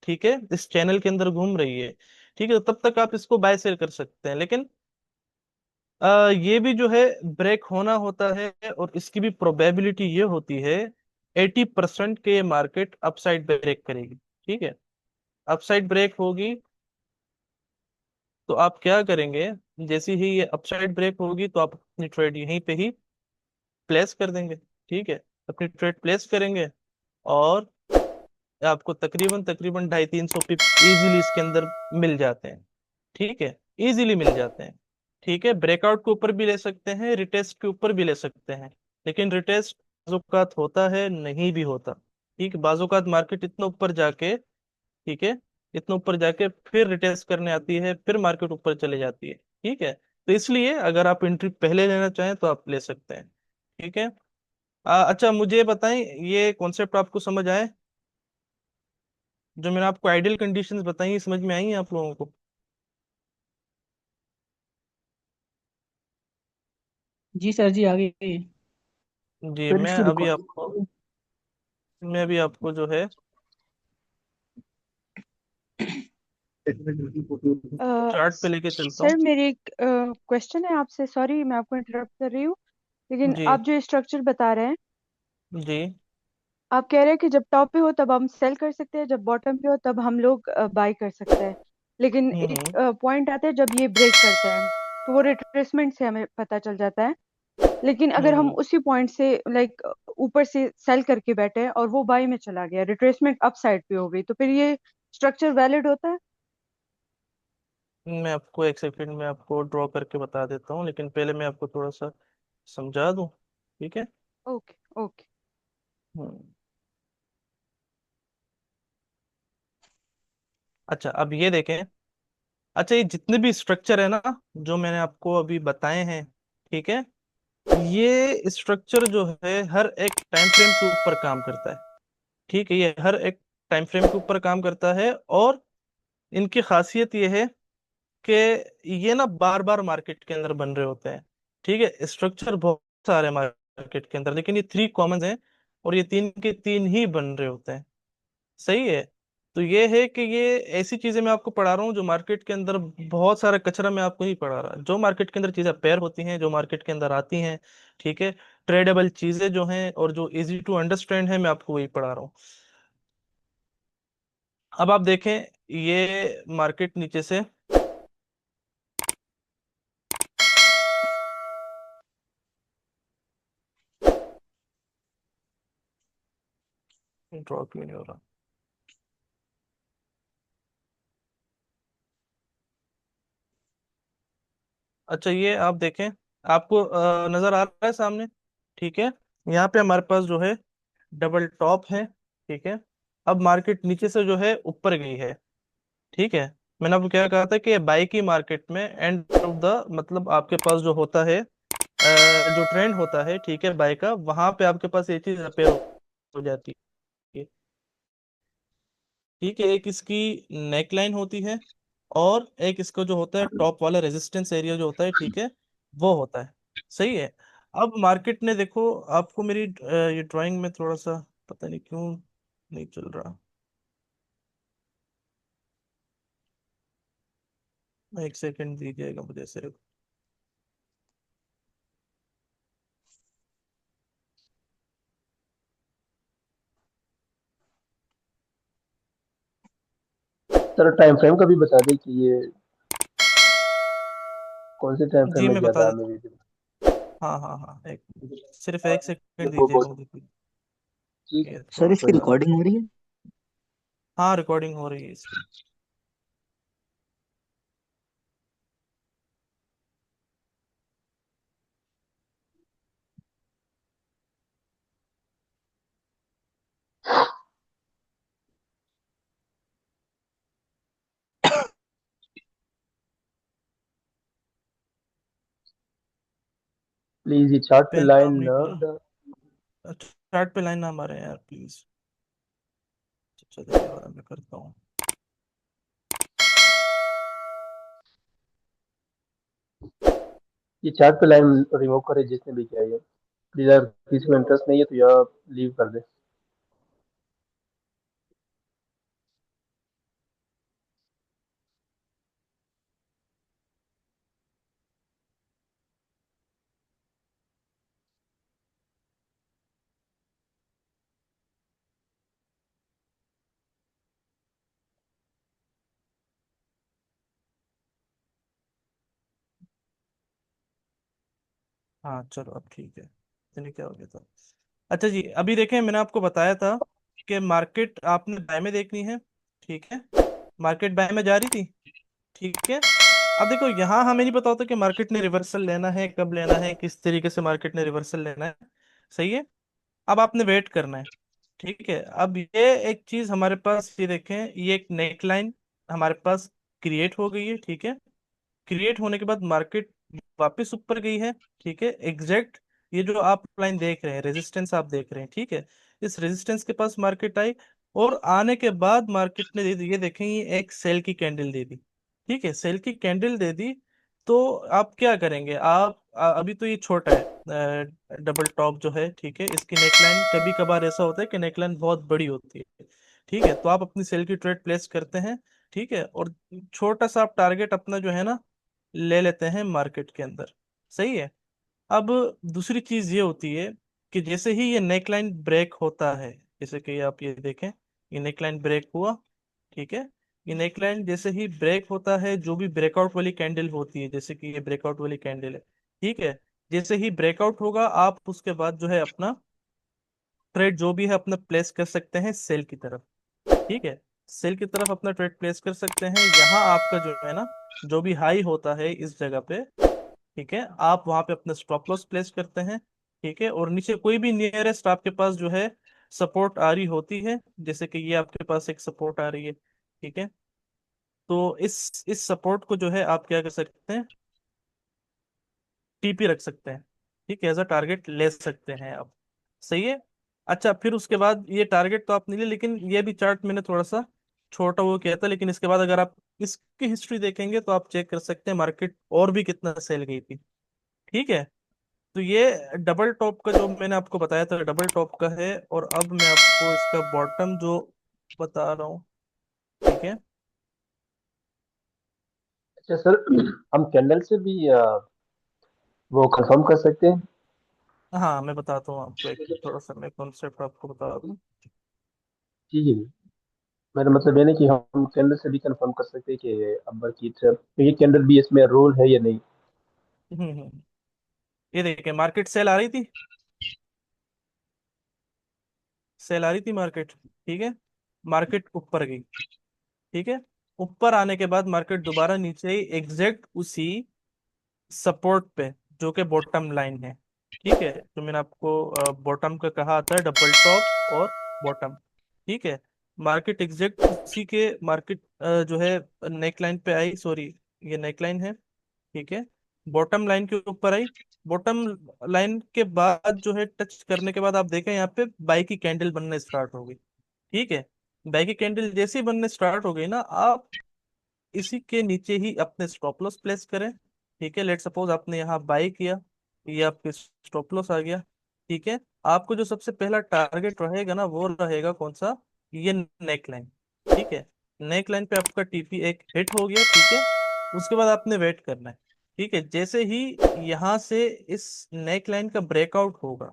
ठीक है, इस चैनल के अंदर घूम रही है, ठीक है, तब तक आप इसको बाय सेल कर सकते हैं। लेकिन ये भी जो है ब्रेक होना होता है, और इसकी भी प्रोबेबिलिटी ये होती है 80% के ये मार्केट अपसाइड ब्रेक करेगी, ठीक है। अपसाइड ब्रेक होगी तो आप क्या करेंगे, जैसे ही ये अपसाइड ब्रेक होगी तो आप अपनी ट्रेड यहीं पे ही प्लेस कर देंगे, ठीक है। अपनी ट्रेड प्लेस करेंगे और आपको तकरीबन तकरीबन 250-300 पिप इजीली इसके अंदर मिल जाते हैं, ठीक है, इजीली मिल जाते हैं, ठीक है। ब्रेकआउट के ऊपर भी ले सकते हैं, रिटेस्ट के ऊपर भी ले सकते हैं, लेकिन रिटेस्ट बाजुकात होता है, नहीं भी होता, ठीक है। बाजुकात मार्केट इतना ऊपर जाके, ठीक है, इतना ऊपर जाके फिर रिटेस्ट करने आती है, फिर मार्केट ऊपर चले जाती है, ठीक है। तो इसलिए अगर आप एंट्री पहले लेना चाहें तो आप ले सकते हैं, ठीक है। अच्छा, मुझे बताएं, ये कॉन्सेप्ट आपको समझ आए, जो मैंने आपको आइडियल कंडीशंस बताई, समझ में आई हैं आप लोगों को? जी सर जी, आगे। जी, फिर से रिकॉर्ड। मैं अभी आपको जो है चार्ट पे लेके चलता सर हूँ। मेरी एक क्वेश्चन है आपसे, सॉरी मैं आपको इंटरप्ट कर रही हूँ, लेकिन जी। आप जो स्ट्रक्चर बता रहे हैं, जी। आप कह रहे हैं कि जब टॉप पे हो तब हम सेल कर सकते हैं, जब बॉटम पे हो तब हम लोग बाय कर सकते हैं, लेकिन एक हम्म। पॉइंट आता है जब ये ब्रेक करता है तो वो रिट्रेसमेंट से हमें पता चल जाता है। लेकिन अगर हम हम्म। उसी पॉइंट से लाइक ऊपर से सेल करके बैठे हैं और वो बाय में चला गया, रिट्रेसमेंट अप साइड पे हो गई, तो फिर ये स्ट्रक्चर वैलिड होता है? मैं आपको एक सेकंड में आपको ड्रॉ करके बता देता हूँ, लेकिन पहले मैं आपको थोड़ा सा समझा दूँ। ठीक है। Okay okay. हम्म। अच्छा, अब ये देखें। अच्छा, ये जितने भी स्ट्रक्चर है ना, जो मैंने आपको अभी बताए हैं, ठीक है, ये स्ट्रक्चर जो है हर एक टाइम फ्रेम के ऊपर काम करता है। ठीक है, ये हर एक टाइम फ्रेम के ऊपर काम करता है, और इनकी खासियत ये है कि ये ना बार बार मार्केट के अंदर बन रहे होते हैं। ठीक है, स्ट्रक्चर बहुत सारे मार्केट के अंदर, लेकिन ये थ्री कॉमन हैं, और ये तीन के तीन ही बन रहे होते हैं। सही है। तो ये है कि ये ऐसी चीजें मैं आपको पढ़ा रहा हूँ जो मार्केट के अंदर बहुत सारा कचरा मैं आपको नहीं पढ़ा रहा, जो मार्केट के अंदर चीजें पेयर होती हैं, जो मार्केट के अंदर आती हैं। ठीक है, ट्रेडेबल चीजें जो हैं और जो इजी टू अंडरस्टैंड है, मैं आपको वही पढ़ा रहा हूँ। अब आप देखें, ये मार्केट नीचे से ड्रॉ क्यों नहीं हो रहा। अच्छा, ये आप देखें, आपको नजर आ रहा है सामने। ठीक है, यहाँ पे हमारे पास जो है डबल टॉप है। ठीक है, अब मार्केट नीचे से जो है ऊपर गई है। ठीक है, मैंने आपको क्या कहा था कि बाई की मार्केट में एंड ऑफ द, मतलब आपके पास जो होता है जो ट्रेंड होता है, ठीक है, बाई का, वहां पे आपके पास ये चीज अपेयर हो जाती है। ठीक है, एक इसकी नेक लाइन होती है, और एक इसका जो होता है टॉप वाला रेजिस्टेंस एरिया जो होता है, ठीक है, वो होता है। सही है। अब मार्केट ने देखो, आपको मेरी ये ड्राइंग में थोड़ा सा पता नहीं क्यों नहीं चल रहा। एक सेकंड दीजिएगा मुझे सिर्फ। सर टाइम फ्रेम का भी बता दें कि ये कौन से टाइम फ्रेम जी, में मैं बता ज्यादा देता हमें हूँ। विजिबल? हाँ हाँ हाँ, सिर्फ एक सेकंड वो दीजिएगा बहुत मुझे। ठीक है, ये सर थोड़ा इसकी कोई सा। बात रिकॉर्डिंग हो रही है? हाँ, रिकॉर्डिंग हो रही है इसकी। प्लीज ये चार्ट पे पेन लाइन काम नहीं ना कर रहा। अच्छा, चार्ट पे लाइन ना मारे यार प्लीज। चलिए, ये वाला मैं करता हूँ। ये चार्ट पे लाइन रिमूव करे जिसने भी किया है। प्लीज अगर किसी को इंटरेस्ट नहीं है तो यह लीव कर दे। हाँ चलो, अब ठीक है। चलिए, क्या हो गया था। अच्छा जी, अभी देखें, मैंने आपको बताया था कि मार्केट आपने बाय में देखनी है। ठीक है, मार्केट बाय में जा रही थी। ठीक है, अब देखो, यहाँ हमें नहीं पता होता कि मार्केट ने रिवर्सल लेना है, कब लेना है, किस तरीके से मार्केट ने रिवर्सल लेना है। सही है। अब आपने वेट करना है। ठीक है, अब ये एक चीज हमारे पास, ये देखें, ये एक नेक लाइन हमारे पास क्रिएट हो गई है। ठीक है, क्रिएट होने के बाद मार्केट वापस ऊपर गई है। ठीक है, एग्जैक्ट ये जो आप लाइन देख रहे हैं, रेजिस्टेंस आप देख रहे हैं, ठीक है, इस रेजिस्टेंस के पास मार्केट आई, और आने के बाद मार्केट ने दे दी, ये देखें, ये एक सेल की कैंडल दे दी। ठीक है, सेल की कैंडल दे दी। तो आप क्या करेंगे, आप अभी तो ये छोटा है डबल टॉप जो है, ठीक है, इसकी नेकलाइन कभी कभार ऐसा होता है कि नेकलाइन बहुत बड़ी होती है। ठीक है, तो आप अपनी सेल की ट्रेड प्लेस करते हैं। ठीक है, और छोटा सा आप टारगेट अपना जो है ना ले लेते हैं मार्केट के अंदर। सही है। अब दूसरी चीज ये होती है कि जैसे ही ये नेकलाइन ब्रेक होता है, जैसे कि आप ये देखें, ये नेकलाइन ब्रेक हुआ। ठीक है। ये नेकलाइन जैसे ही ब्रेक होता है, जो भी ब्रेकआउट वाली कैंडल होती है, जैसे कि ये ब्रेकआउट वाली कैंडल है, ठीक है, जैसे ही ब्रेकआउट होगा आप उसके बाद जो है अपना ट्रेड जो भी है अपना प्लेस कर सकते हैं सेल की तरफ। ठीक है। सेल की तरफ अपना ट्रेड प्लेस कर सकते हैं। यहाँ आपका जो है ना, जो भी हाई होता है इस जगह पे, ठीक है, आप वहां पे अपना स्टॉप लॉस प्लेस करते हैं। ठीक है। और नीचे कोई भी नियरेस्ट आपके पास जो है सपोर्ट आ रही होती है, जैसे कि ये आपके पास एक सपोर्ट आ रही है। ठीक है। तो इस सपोर्ट को जो है आप क्या कर सकते हैं, टीपी रख सकते हैं। ठीक है, एज अ टारगेट ले सकते हैं आप। सही है। अच्छा, फिर उसके बाद ये टारगेट तो आप नहीं ले, लेकिन ये भी चार्ट मैंने थोड़ा सा छोटा वो किया था, लेकिन इसके बाद अगर आप इसकी हिस्ट्री देखेंगे तो आप चेक कर सकते हैं मार्केट और भी कितना सेल गई थी। ठीक है। तो ये डबल टॉप का जो मैंने आपको बताया था, डबल टॉप का है। और अब मैं आपको इसका बॉटम जो बता रहा हूँ। ठीक है। अच्छा सर, हम कैंडल से भी वो कंफर्म कर सकते हैं? हाँ, मैं बताता हूँ आपको, एक थोड़ा सा मैं कॉन्सेप्ट आपको बता दूँ। जी जी। मेरा मतलब ये नहीं कि हम कैंडल से भी कंफर्म कर सकते हैं कि अबर की तरफ ये कैंडल भी इसमें रोल है या नहीं। ये देखिए, मार्केट सेल आ रही थी, सेल आ रही थी मार्केट। ठीक है। मार्केट ऊपर गई। ठीक है। ऊपर आने के बाद मार्केट दोबारा नीचे ही एग्जैक्ट उसी सपोर्ट पे, जो कि बॉटम लाइन है। ठीक है, जो मैंने आपको बॉटम का कहा था, डबल टॉप और बॉटम। ठीक है। मार्केट एग्जैक्ट उसी के मार्केट जो है नेक लाइन पे आई, सॉरी, ये नेक लाइन है। ठीक है। बॉटम लाइन के ऊपर आई। बॉटम लाइन के बाद जो है टच करने के बाद आप देखें यहाँ पे बाई की कैंडल बनने स्टार्ट हो गई। ठीक है। बाई की कैंडल जैसे ही बनने स्टार्ट हो गई ना, आप इसी के नीचे ही अपने स्टॉप लॉस प्लेस करें। ठीक है। लेट सपोज आपने यहाँ बाई किया, ये आपके स्टॉप लॉस आ गया। ठीक है। आपको जो सबसे पहला टारगेट रहेगा ना, वो रहेगा कौन सा, ये नेक लाइन। ठीक है। नेक लाइन पे आपका टीपी एक हिट हो गया। ठीक है। उसके बाद आपने वेट करना है। ठीक है। जैसे ही यहाँ से इस नेक लाइन का ब्रेकआउट होगा,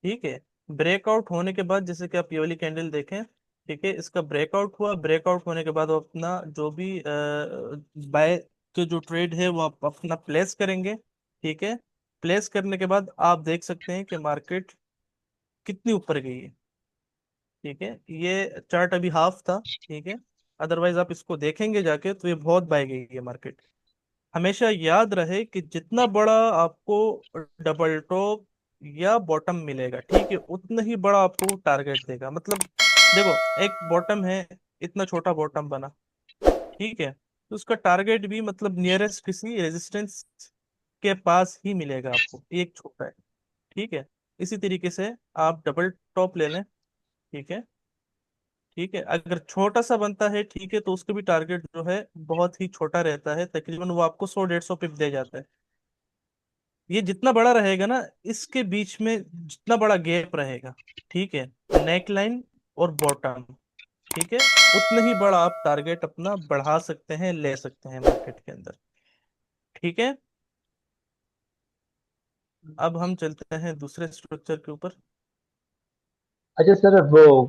ठीक है, ब्रेकआउट होने के बाद जैसे कि आप ये वाली कैंडल देखें, ठीक है, इसका ब्रेकआउट हुआ। ब्रेकआउट होने के बाद वो अपना जो भी बाय के जो ट्रेड है वो आप अपना प्लेस करेंगे। ठीक है। प्लेस करने के बाद आप देख सकते हैं कि मार्केट कितनी ऊपर गई है। ठीक है। ये चार्ट अभी हाफ था। ठीक है। अदरवाइज आप इसको देखेंगे जाके तो ये बहुत बाय गई है मार्केट। हमेशा याद रहे कि जितना बड़ा आपको डबल टॉप या बॉटम मिलेगा, ठीक है, उतना ही बड़ा आपको टारगेट देगा। मतलब देखो, एक बॉटम है, इतना छोटा बॉटम बना, ठीक है, तो उसका टारगेट भी मतलब नियरेस्ट किसी रेजिस्टेंस के पास ही मिलेगा आपको, एक छोटा है। ठीक है। इसी तरीके से आप डबल टॉप ले लें। ठीक है। ठीक है, अगर छोटा सा बनता है, ठीक है, तो उसका भी टारगेट जो है बहुत ही छोटा रहता है, तकरीबन वो आपको 100 150 पिप दे जाता है। ये जितना बड़ा रहेगा ना, इसके बीच में जितना बड़ा गैप रहेगा, ठीक है, नेक लाइन और बॉटम, ठीक है, उतना ही बड़ा आप टारगेट अपना बढ़ा सकते हैं, ले सकते हैं मार्केट के अंदर। ठीक है। अब हम चलते हैं दूसरे स्ट्रक्चर के ऊपर। अच्छा सर, वो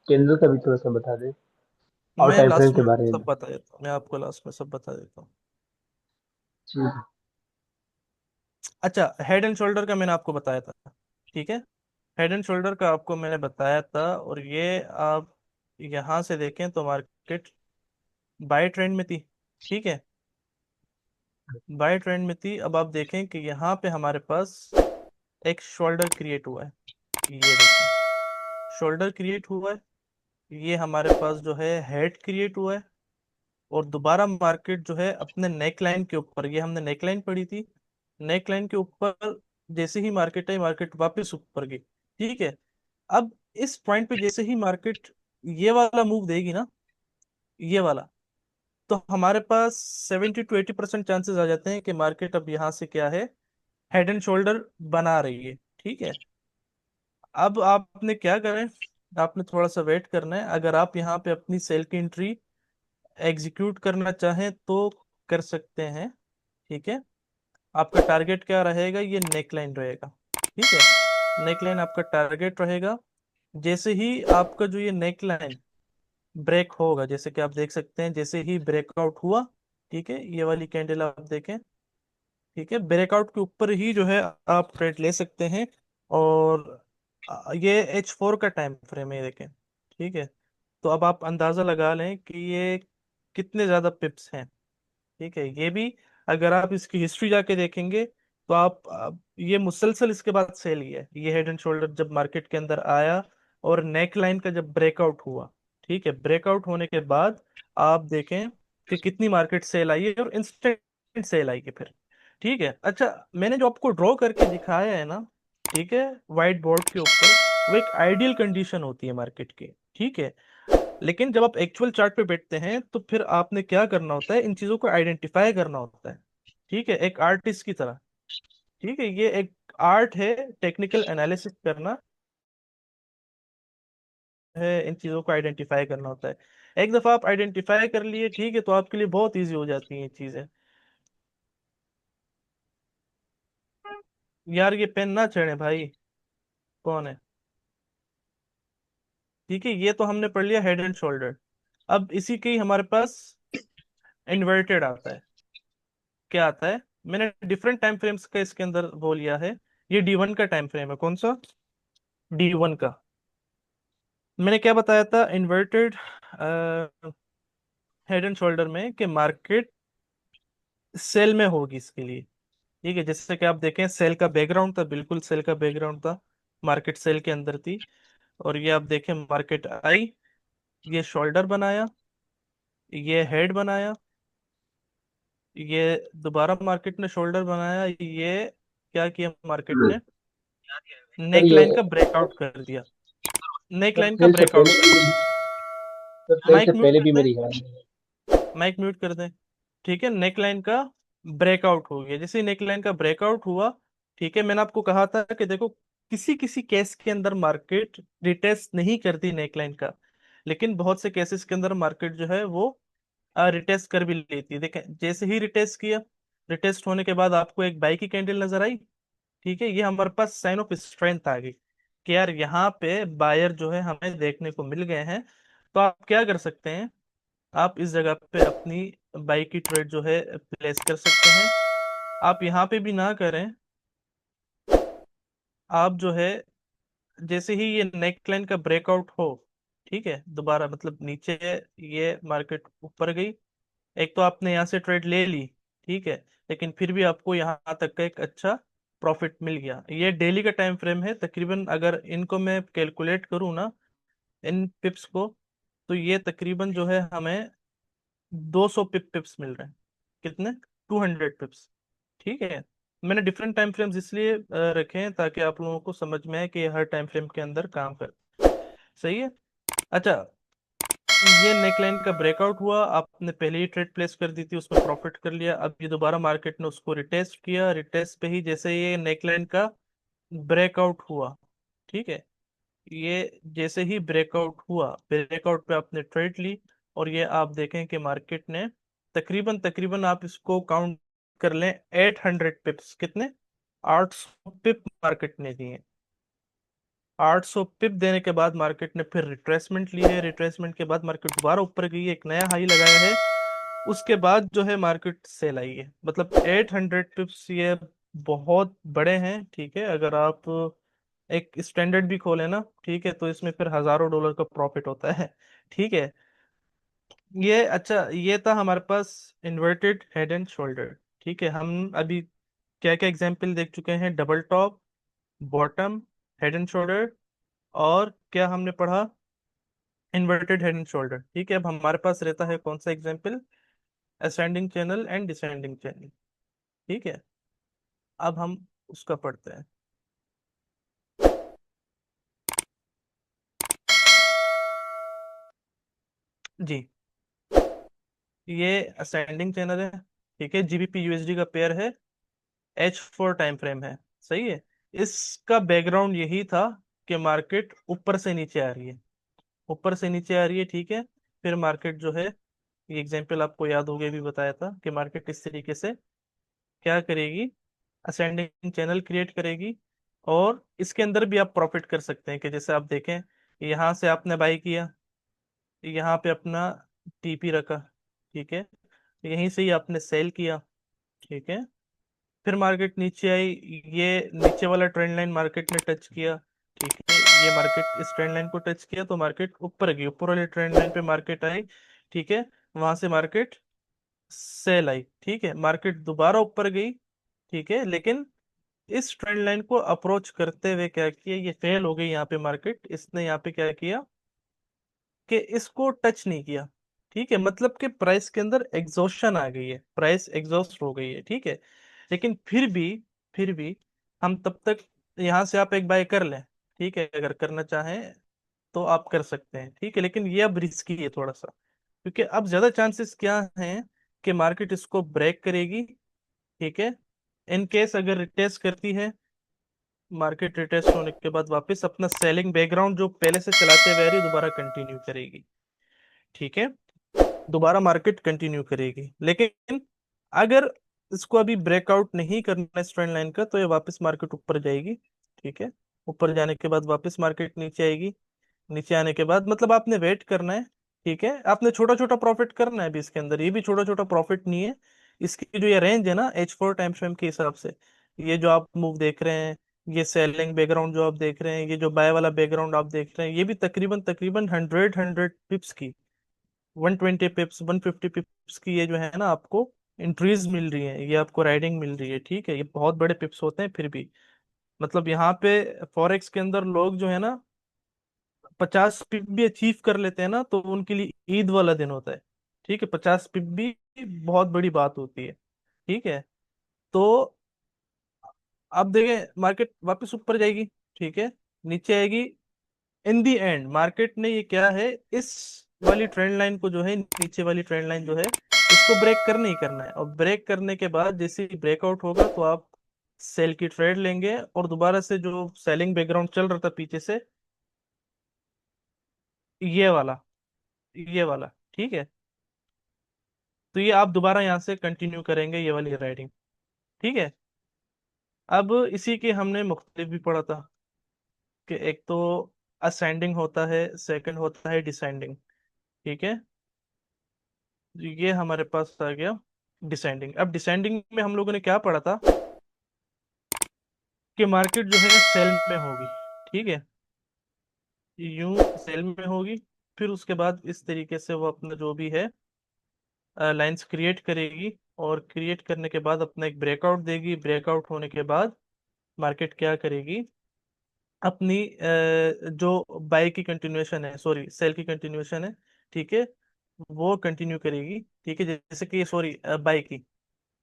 कैंडल का भी थोड़ा सा बता दें और मैं टाइम फ्रेम लास्ट के में बारे सब में। बता देता हूँ, मैं आपको लास्ट में सब बता देता हूँ। जी। अच्छा, हेड एंड शोल्डर का मैंने आपको बताया था। ठीक है। हेड एंड शोल्डर का आपको मैंने बताया था, और ये आप यहाँ से देखें तो मार्केट बाय ट्रेंड में थी। ठीक है। बाय ट्रेंड में थी। अब आप देखें कि यहाँ पे हमारे पास एक शोल्डर क्रिएट हुआ है। ये देखें, शोल्डर क्रिएट हुआ है। ये हमारे पास जो है हेड क्रिएट हुआ है। और दोबारा मार्केट जो है अपने नेक लाइन के ऊपर, ये हमने नेक लाइन पढ़ी थी, नेक लाइन के ऊपर जैसे ही मार्केट आई, मार्केट वापस ऊपर गई। ठीक है। अब इस पॉइंट पे जैसे ही मार्केट ये वाला मूव देगी ना, ये वाला, तो हमारे पास 70 to 80% चांसेस आ जाते हैं कि मार्केट अब यहाँ से क्या है, हेड एंड शोल्डर बना रही है। ठीक है। अब आपने क्या करें, आपने थोड़ा सा वेट करना है। अगर आप यहाँ पे अपनी सेल की एंट्री एग्जीक्यूट करना चाहें तो कर सकते हैं। ठीक है, आपका टारगेट क्या रहेगा, ये नेक लाइन रहेगा। ठीक है, नेक लाइन आपका टारगेट रहेगा। जैसे ही आपका जो ये नेक लाइन ब्रेक होगा, जैसे कि आप देख सकते हैं, जैसे ही ब्रेकआउट हुआ, ठीक है, ये वाली कैंडल आप देखें, ठीक है, ब्रेकआउट के ऊपर ही जो है आप ट्रेड ले सकते हैं। और ये H4 का टाइम फ्रेम है, ये देखें। ठीक है, तो अब आप अंदाजा लगा लें कि ये कितने ज्यादा पिप्स हैं। ठीक है, ये भी अगर आप इसकी हिस्ट्री जाके देखेंगे तो ये मुसलसल इसके बाद सेल ही है। ये हेड एंड शोल्डर जब मार्केट के अंदर आया और नेक लाइन का जब ब्रेकआउट हुआ, ठीक है, ब्रेकआउट होने के बाद आप देखें कि कितनी मार्केट सेल आई है और इंस्टेंट सेल आई है फिर। ठीक है, अच्छा, मैंने जो आपको ड्रॉ करके दिखाया है ना, ठीक है, व्हाइट बोर्ड के ऊपर, वो एक आइडियल कंडीशन होती है मार्केट की। ठीक है, लेकिन जब आप एक्चुअल चार्ट पे बैठते हैं तो फिर आपने क्या करना होता है, इन चीजों को आइडेंटिफाई करना होता है। ठीक है, एक आर्टिस्ट की तरह। ठीक है, ये एक आर्ट है, टेक्निकल एनालिसिस करना है, इन चीजों को आइडेंटिफाई करना होता है। एक दफा आप आइडेंटिफाई कर लिए, ठीक है, तो आपके लिए बहुत इजी हो जाती हैं ये चीजें। यार ये पेन ना छेड़े भाई। कौन है? ठीक है, ये तो हमने पढ़ लिया हेड एंड शोल्डर। अब इसी के ही हमारे पास इन्वर्टेड आता है। क्या आता है? मैंने डिफरेंट टाइम फ्रेम्स का इसके अंदर वो लिया है। ये D1 का टाइम फ्रेम है। कौन सा? D1 का। मैंने क्या बताया था इन्वर्टेड हेड एंड शोल्डर में, कि मार्केट सेल में होगी इसके लिए। ठीक है, जैसे कि आप देखें, सेल का बैकग्राउंड था, बिल्कुल सेल का बैकग्राउंड था, मार्केट सेल के अंदर थी। और ये आप देखें, मार्केट आई, ये शोल्डर बनाया, ये हेड बनाया, ये दोबारा मार्केट ने शोल्डर बनाया, ये क्या किया मार्केट ने, सर नेक ये लाइन का ब्रेकआउट कर दिया। नेक सर लाइन का सेल से ब्रेकआउट पहले कर भी दिया। सर सेल से माइक म्यूट पहले कर भी दें, मेरी ध्यान में है। माइक म्यूट कर दें। ठीक है, नेक लाइन का ब्रेकआउट हो गया। जैसे नेक लाइन का ब्रेकआउट हुआ, ठीक है, मैंने आपको कहा था कि देखो, किसी किसी केस के अंदर मार्केट रिटेस्ट नहीं करती नेक लाइन का, लेकिन बहुत से केसेस के अंदर मार्केट जो है वो रिटेस्ट कर भी लेती है। देखें, जैसे ही रिटेस्ट किया, रिटेस्ट होने के बाद आपको एक बाई की कैंडल नजर आई। ठीक है, ये हमारे पास साइन ऑफ स्ट्रेंथ आ गई कि यार यहाँ पे बायर जो है हमें देखने को मिल गए हैं। तो आप क्या कर सकते हैं, आप इस जगह पे अपनी बाई की ट्रेड जो है प्लेस कर सकते हैं। आप यहाँ पे भी ना करें, आप जो है जैसे ही ये नेक लाइन का ब्रेकआउट हो, ठीक है, दोबारा मतलब नीचे, ये मार्केट ऊपर गई, एक तो आपने यहाँ से ट्रेड ले ली, ठीक है, लेकिन फिर भी आपको यहाँ तक का एक अच्छा प्रॉफिट मिल गया। ये डेली का टाइम फ्रेम है तकरीबन, अगर इनको मैं कैलकुलेट करूँ ना, इन पिप्स को, तो ये तकरीबन जो है हमें 200 पिप्स मिल रहे हैं। कितने? 200 पिप्स। ठीक है, मैंने डिफरेंट टाइम फ्रेम्स इसलिए रखे हैं ताकि आप लोगों को समझ में आए कि ये हर टाइम फ्रेम के अंदर काम कर। सही है। अच्छा, ये नेकलाइन का ब्रेकआउट हुआ, आपने पहले ही ट्रेड प्लेस कर दी थी, उसमें प्रॉफिट कर लिया। अब ये दोबारा मार्केट ने उसको रिटेस्ट किया, रिटेस्ट पे ही जैसे ये नेकलाइन का ब्रेकआउट हुआ, ठीक है, ये जैसे ही ब्रेकआउट हुआ, ब्रेकआउट पे आपने ट्रेड ली, और ये आप देखें कि मार्केट ने तकरीबन तकरीबन आप इसको काउंट कर लें, 800 पिप्स, कितने? 800 पिप मार्केट ने दिए। 800 पिप देने के बाद मार्केट ने फिर रिट्रेसमेंट ली है, रिट्रेसमेंट के बाद मार्केट दोबारा ऊपर गई है, एक नया हाई लगाया है, उसके बाद जो है मार्केट सेल आई है। मतलब 800 पिप्स ये बहुत बड़े हैं। ठीक है, अगर आप एक स्टैंडर्ड भी खोले ना, ठीक है, तो इसमें फिर हजारों डॉलर का प्रॉफिट होता है। ठीक है, ये अच्छा, ये था हमारे पास इन्वर्टेड हेड एंड शोल्डर। ठीक है, हम अभी क्या क्या एग्जांपल देख चुके हैं, double top, bottom, head and shoulder, और क्या हमने पढ़ा, इन्वर्टेड हेड एंड शोल्डर। ठीक है, अब हमारे पास रहता है कौन सा example, ascending channel and descending channel. ठीक है, अब हम उसका पढ़ते हैं। जी, ये असेंडिंग चैनल है। ठीक है, GBP USD का पेयर है, H4 टाइम फ्रेम है। सही है, इसका बैकग्राउंड यही था कि मार्केट ऊपर से नीचे आ रही है, ऊपर से नीचे आ रही है। ठीक है, फिर मार्केट जो है ये एग्जांपल आपको याद हो गया, भी बताया था कि मार्केट इस तरीके से क्या करेगी, असेंडिंग चैनल क्रिएट करेगी। और इसके अंदर भी आप प्रॉफिट कर सकते हैं कि जैसे आप देखें, यहाँ से आपने बाई किया, यहाँ पे अपना टीपी रखा, ठीक है, यहीं से ही आपने सेल किया, ठीक है, फिर मार्केट नीचे आई, ये नीचे वाला ट्रेंड लाइन मार्केट ने टच किया, ठीक है, ये मार्केट इस ट्रेंड लाइन को टच किया तो मार्केट ऊपर गई, ऊपर वाले ट्रेंड लाइन पे मार्केट आई, ठीक है, वहां से मार्केट सेल आई, ठीक है, मार्केट दोबारा ऊपर गई, ठीक है, लेकिन इस ट्रेंड लाइन को अप्रोच करते हुए क्या किया, ये फेल हो गई यहाँ पे मार्केट, इसने यहाँ पे क्या किया कि इसको टच नहीं किया, ठीक है, मतलब कि प्राइस के अंदर एग्जॉशन आ गई है, प्राइस एग्जॉस्ट हो गई है, ठीक है, लेकिन फिर भी हम तब तक यहाँ से आप एक बाय कर लें, ठीक है, अगर करना चाहें तो आप कर सकते हैं, ठीक है, लेकिन ये अब रिस्की है थोड़ा सा, क्योंकि अब ज्यादा चांसेस क्या हैं कि मार्केट इसको ब्रेक करेगी, ठीक है, इन केस अगर रिटेस्ट करती है, मार्केट रिटेस्ट होने के बाद वापस अपना सेलिंग बैकग्राउंड जो पहले से चलाते हुए आ रही है दोबारा कंटिन्यू करेगी, ठीक है, दोबारा मार्केट कंटिन्यू करेगी, लेकिन अगर इसको अभी ब्रेकआउट नहीं करना है इस ट्रेंड लाइन का तो ये वापस मार्केट ऊपर जाएगी, ठीक है, ऊपर जाने के बाद वापस मार्केट नीचे आएगी, नीचे आने के बाद मतलब आपने वेट करना है, ठीक है, आपने छोटा छोटा प्रॉफिट करना है अभी इसके अंदर, ये भी छोटा छोटा प्रॉफिट नहीं है, इसकी जो ये रेंज है ना H4 टाइम फ्रेम के हिसाब से, ये जो आप मूव देख रहे हैं, ये सेलिंग बैकग्राउंड जो आप देख रहे हैं, ये जो बाय वाला बैकग्राउंड आप देख रहे हैं, ये भी तकरीबन तकरीबन 100 पिप्स की, 120 पिप्स, 150 पिप्स की ये जो है ना आपको इंट्रीज मिल रही है, ये आपको राइडिंग मिल रही है, ठीक है, ये बहुत बड़े पिप्स होते हैं फिर भी, मतलब यहाँ पे फॉरेक्स के अंदर लोग जो है ना 50 पिप भी अचीव कर लेते हैं ना तो उनके लिए ईद वाला दिन होता है, ठीक है, 50 पिप भी बहुत बड़ी बात होती है, ठीक है, तो अब देखें मार्केट वापस ऊपर जाएगी, ठीक है, नीचे आएगी, इन दी एंड मार्केट ने ये क्या है, इस वाली ट्रेंड लाइन को जो है, नीचे वाली ट्रेंड लाइन जो है इसको ब्रेक करना ही करना है, और ब्रेक करने के बाद जैसे ही ब्रेकआउट होगा तो आप सेल की ट्रेड लेंगे और दोबारा से जो सेलिंग बैकग्राउंड चल रहा था पीछे से, ये वाला, ये वाला, ठीक है, तो ये आप दोबारा यहाँ से कंटिन्यू करेंगे ये वाली राइडिंग, ठीक है। अब इसी के हमने मुख्तलिफ भी पढ़ा था कि एक तो असेंडिंग होता है, सेकंड होता है डिसेंडिंग, ठीक है, ये हमारे पास आ गया डिसेंडिंग। अब डिसेंडिंग में हम लोगों ने क्या पढ़ा था कि मार्केट जो है सेल में होगी, ठीक है, यूं सेल में होगी, फिर उसके बाद इस तरीके से वो अपना जो भी है लाइंस क्रिएट करेगी, और क्रिएट करने के बाद अपना एक ब्रेकआउट देगी, ब्रेकआउट होने के बाद मार्केट क्या करेगी, अपनी जो बाय की कंटिन्यूएशन है, सॉरी सेल की कंटिन्यूएशन है, ठीक है, वो कंटिन्यू करेगी, ठीक है, जैसे कि सॉरी बाय की,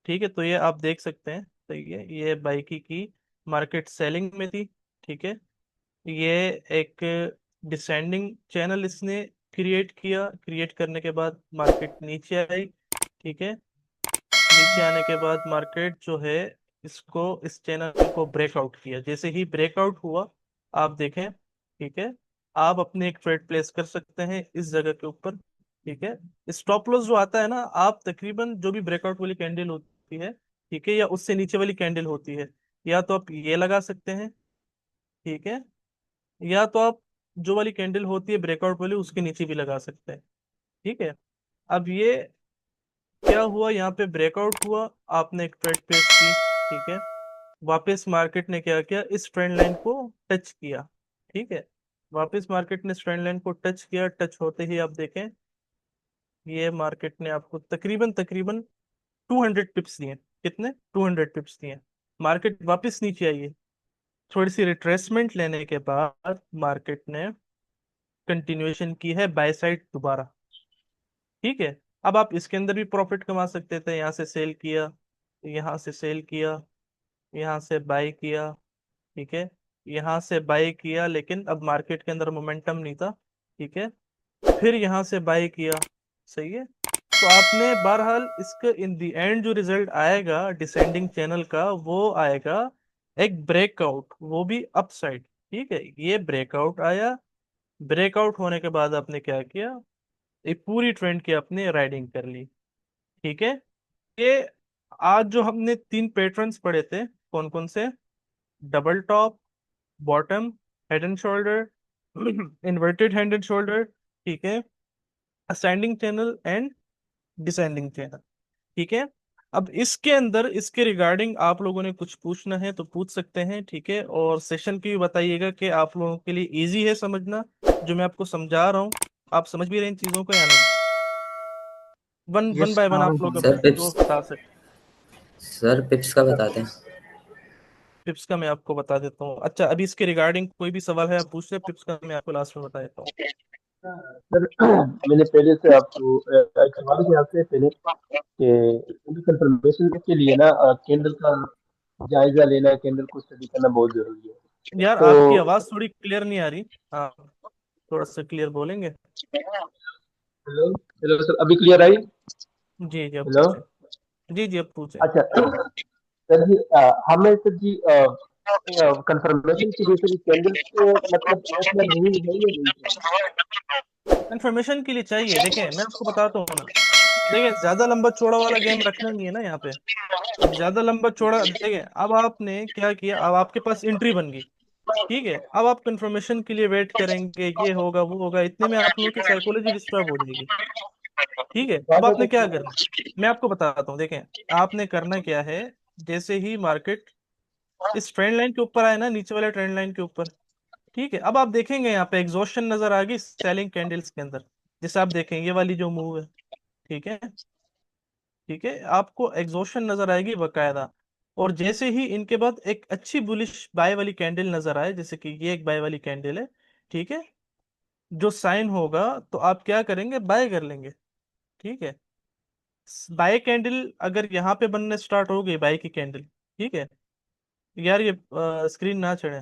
ठीक है, तो ये आप देख सकते हैं, सही है, ये बाय की मार्केट सेलिंग में थी, ठीक है, ये एक डिसेंडिंग चैनल इसने क्रिएट किया, क्रिएट करने के बाद मार्केट नीचे आई, ठीक है, नीचे आने के बाद मार्केट जो है इसको, इस चैनल को ब्रेकआउट किया, जैसे ही ब्रेकआउट हुआ आप देखें, ठीक है, आप अपने एक ट्रेड प्लेस कर सकते हैं इस जगह के ऊपर, ठीक है, स्टॉप लॉस जो आता है ना, आप तकरीबन जो भी ब्रेकआउट वाली कैंडल होती है, ठीक है, या उससे नीचे वाली कैंडल होती है, या तो आप ये लगा सकते हैं, ठीक है, या तो आप जो वाली कैंडल होती है ब्रेकआउट वाली उसके नीचे भी लगा सकते हैं, ठीक है। अब ये क्या हुआ, यहाँ पे ब्रेकआउट हुआ, आपने एक ट्रेड प्लेस की, ठीक है, वापस मार्केट ने क्या किया, इस ट्रेंड लाइन को टच किया, ठीक है, वापस मार्केट ने इस ट्रेंड लाइन को टच किया, टच होते ही आप देखें ये मार्केट ने आपको तकरीबन तकरीबन 200 पिप्स दिए, कितने, 200 पिप्स दिए, मार्केट वापस नीचे आई है, थोड़ी सी रिट्रेसमेंट लेने के बाद मार्केट ने कंटिन्यूएशन की है बाय साइड दोबारा, ठीक है। अब आप इसके अंदर भी प्रॉफिट कमा सकते थे, यहाँ से सेल किया, यहाँ से सेल किया, यहाँ से बाय किया, ठीक है, यहाँ से बाय किया, लेकिन अब मार्केट के अंदर मोमेंटम नहीं था, ठीक है, फिर यहाँ से बाय किया, सही है, तो आपने बहरहाल इसका इन द एंड जो रिजल्ट आएगा डिसेंडिंग चैनल का वो आएगा एक ब्रेकआउट, वो भी अपसाइड, ठीक है, ये ब्रेकआउट आया, ब्रेकआउट होने के बाद आपने क्या किया, ये पूरी ट्रेंड की आपने राइडिंग कर ली। ठीक है। ये आज जो हमने तीन पैटर्न्स पढ़े थे, कौन कौन से? Double top, bottom, head and shoulder, inverted head and shoulder, ठीक है, ascending channel and descending channel. ठीक है। अब इसके अंदर इसके रिगार्डिंग आप लोगों ने कुछ पूछना है तो पूछ सकते हैं, ठीक है। और सेशन की भी बताइएगा कि आप लोगों के लिए इजी है समझना जो मैं आपको समझा रहा हूँ, आप समझ भी रहे हैं इन चीजों को या नहीं? One one yes by one हाँ आप लोग सर अपने जो पिप्स, बता सकते। सर पिप्स का बताते हैं। पिप्स का मैं आपको बता देता हूँ। अच्छा, अभी इसके रिगार्डिंग कोई भी सवाल है आप पूछ ले, पिप्स का मैं आपको लास्ट में बता देता हूँ। सर मैंने पहले से आपको एक सवाल किया आपसे पहले कि कंफर्मेशन के लिए ना कैंडल का जायजा लेना, कैंडल को स्टडी करना बहुत जरूरी है। यार आपकी तो आवाज थोड़ी क्लियर नहीं आ रही। हाँ, थोड़ा सा क्लियर बोलेंगे? हेलो, हेलो सर, अभी क्लियर आई? जी जी, अब हेलो। पूछे। जी जी, अब पूछे। अच्छा सर जी, हमें सर जी कंफर्मेशन के लिए सर कैंडल को मतलब ऑफ में नहीं है या नहीं चाहिए? कंफर्मेशन के लिए चाहिए। देखें मैं आपको बताता हूँ ना, देखिए ज्यादा लंबा चौड़ा वाला गेम रखना नहीं है ना यहाँ पे। अब ज्यादा लंबा चौड़ा देखिए, अब आपने क्या किया, अब आपके पास एंट्री बन गई। ठीक है, अब आप कंफर्मेशन के लिए वेट करेंगे, ये होगा वो होगा, इतने में आप लोगों की साइकोलॉजी डिस्टर्ब हो जाएगी। ठीक है, अब बात है आपने तो क्या ठीक है। करना है मैं आपको बताता हूँ। देखें आपने करना क्या है, जैसे ही मार्केट इस ट्रेंड लाइन के ऊपर आए ना, नीचे वाले ट्रेंड लाइन के ऊपर, ठीक है, अब आप देखेंगे यहाँ पे एग्जॉशन नजर आ गई सेलिंग कैंडल्स के अंदर। जैसे आप देखें ये वाली जो मूव है, ठीक है, ठीक है, आपको एग्जॉशन नजर आएगी बकायदा। और जैसे ही इनके बाद एक अच्छी बुलिश बाय वाली कैंडल नजर आए, जैसे कि ये एक बाय वाली कैंडल है, ठीक है, जो साइन होगा तो आप क्या करेंगे, बाय कर लेंगे। ठीक है, बाय कैंडल अगर यहाँ पे बनने स्टार्ट हो गई बाय की कैंडल, ठीक है, यार ये स्क्रीन ना चढ़े।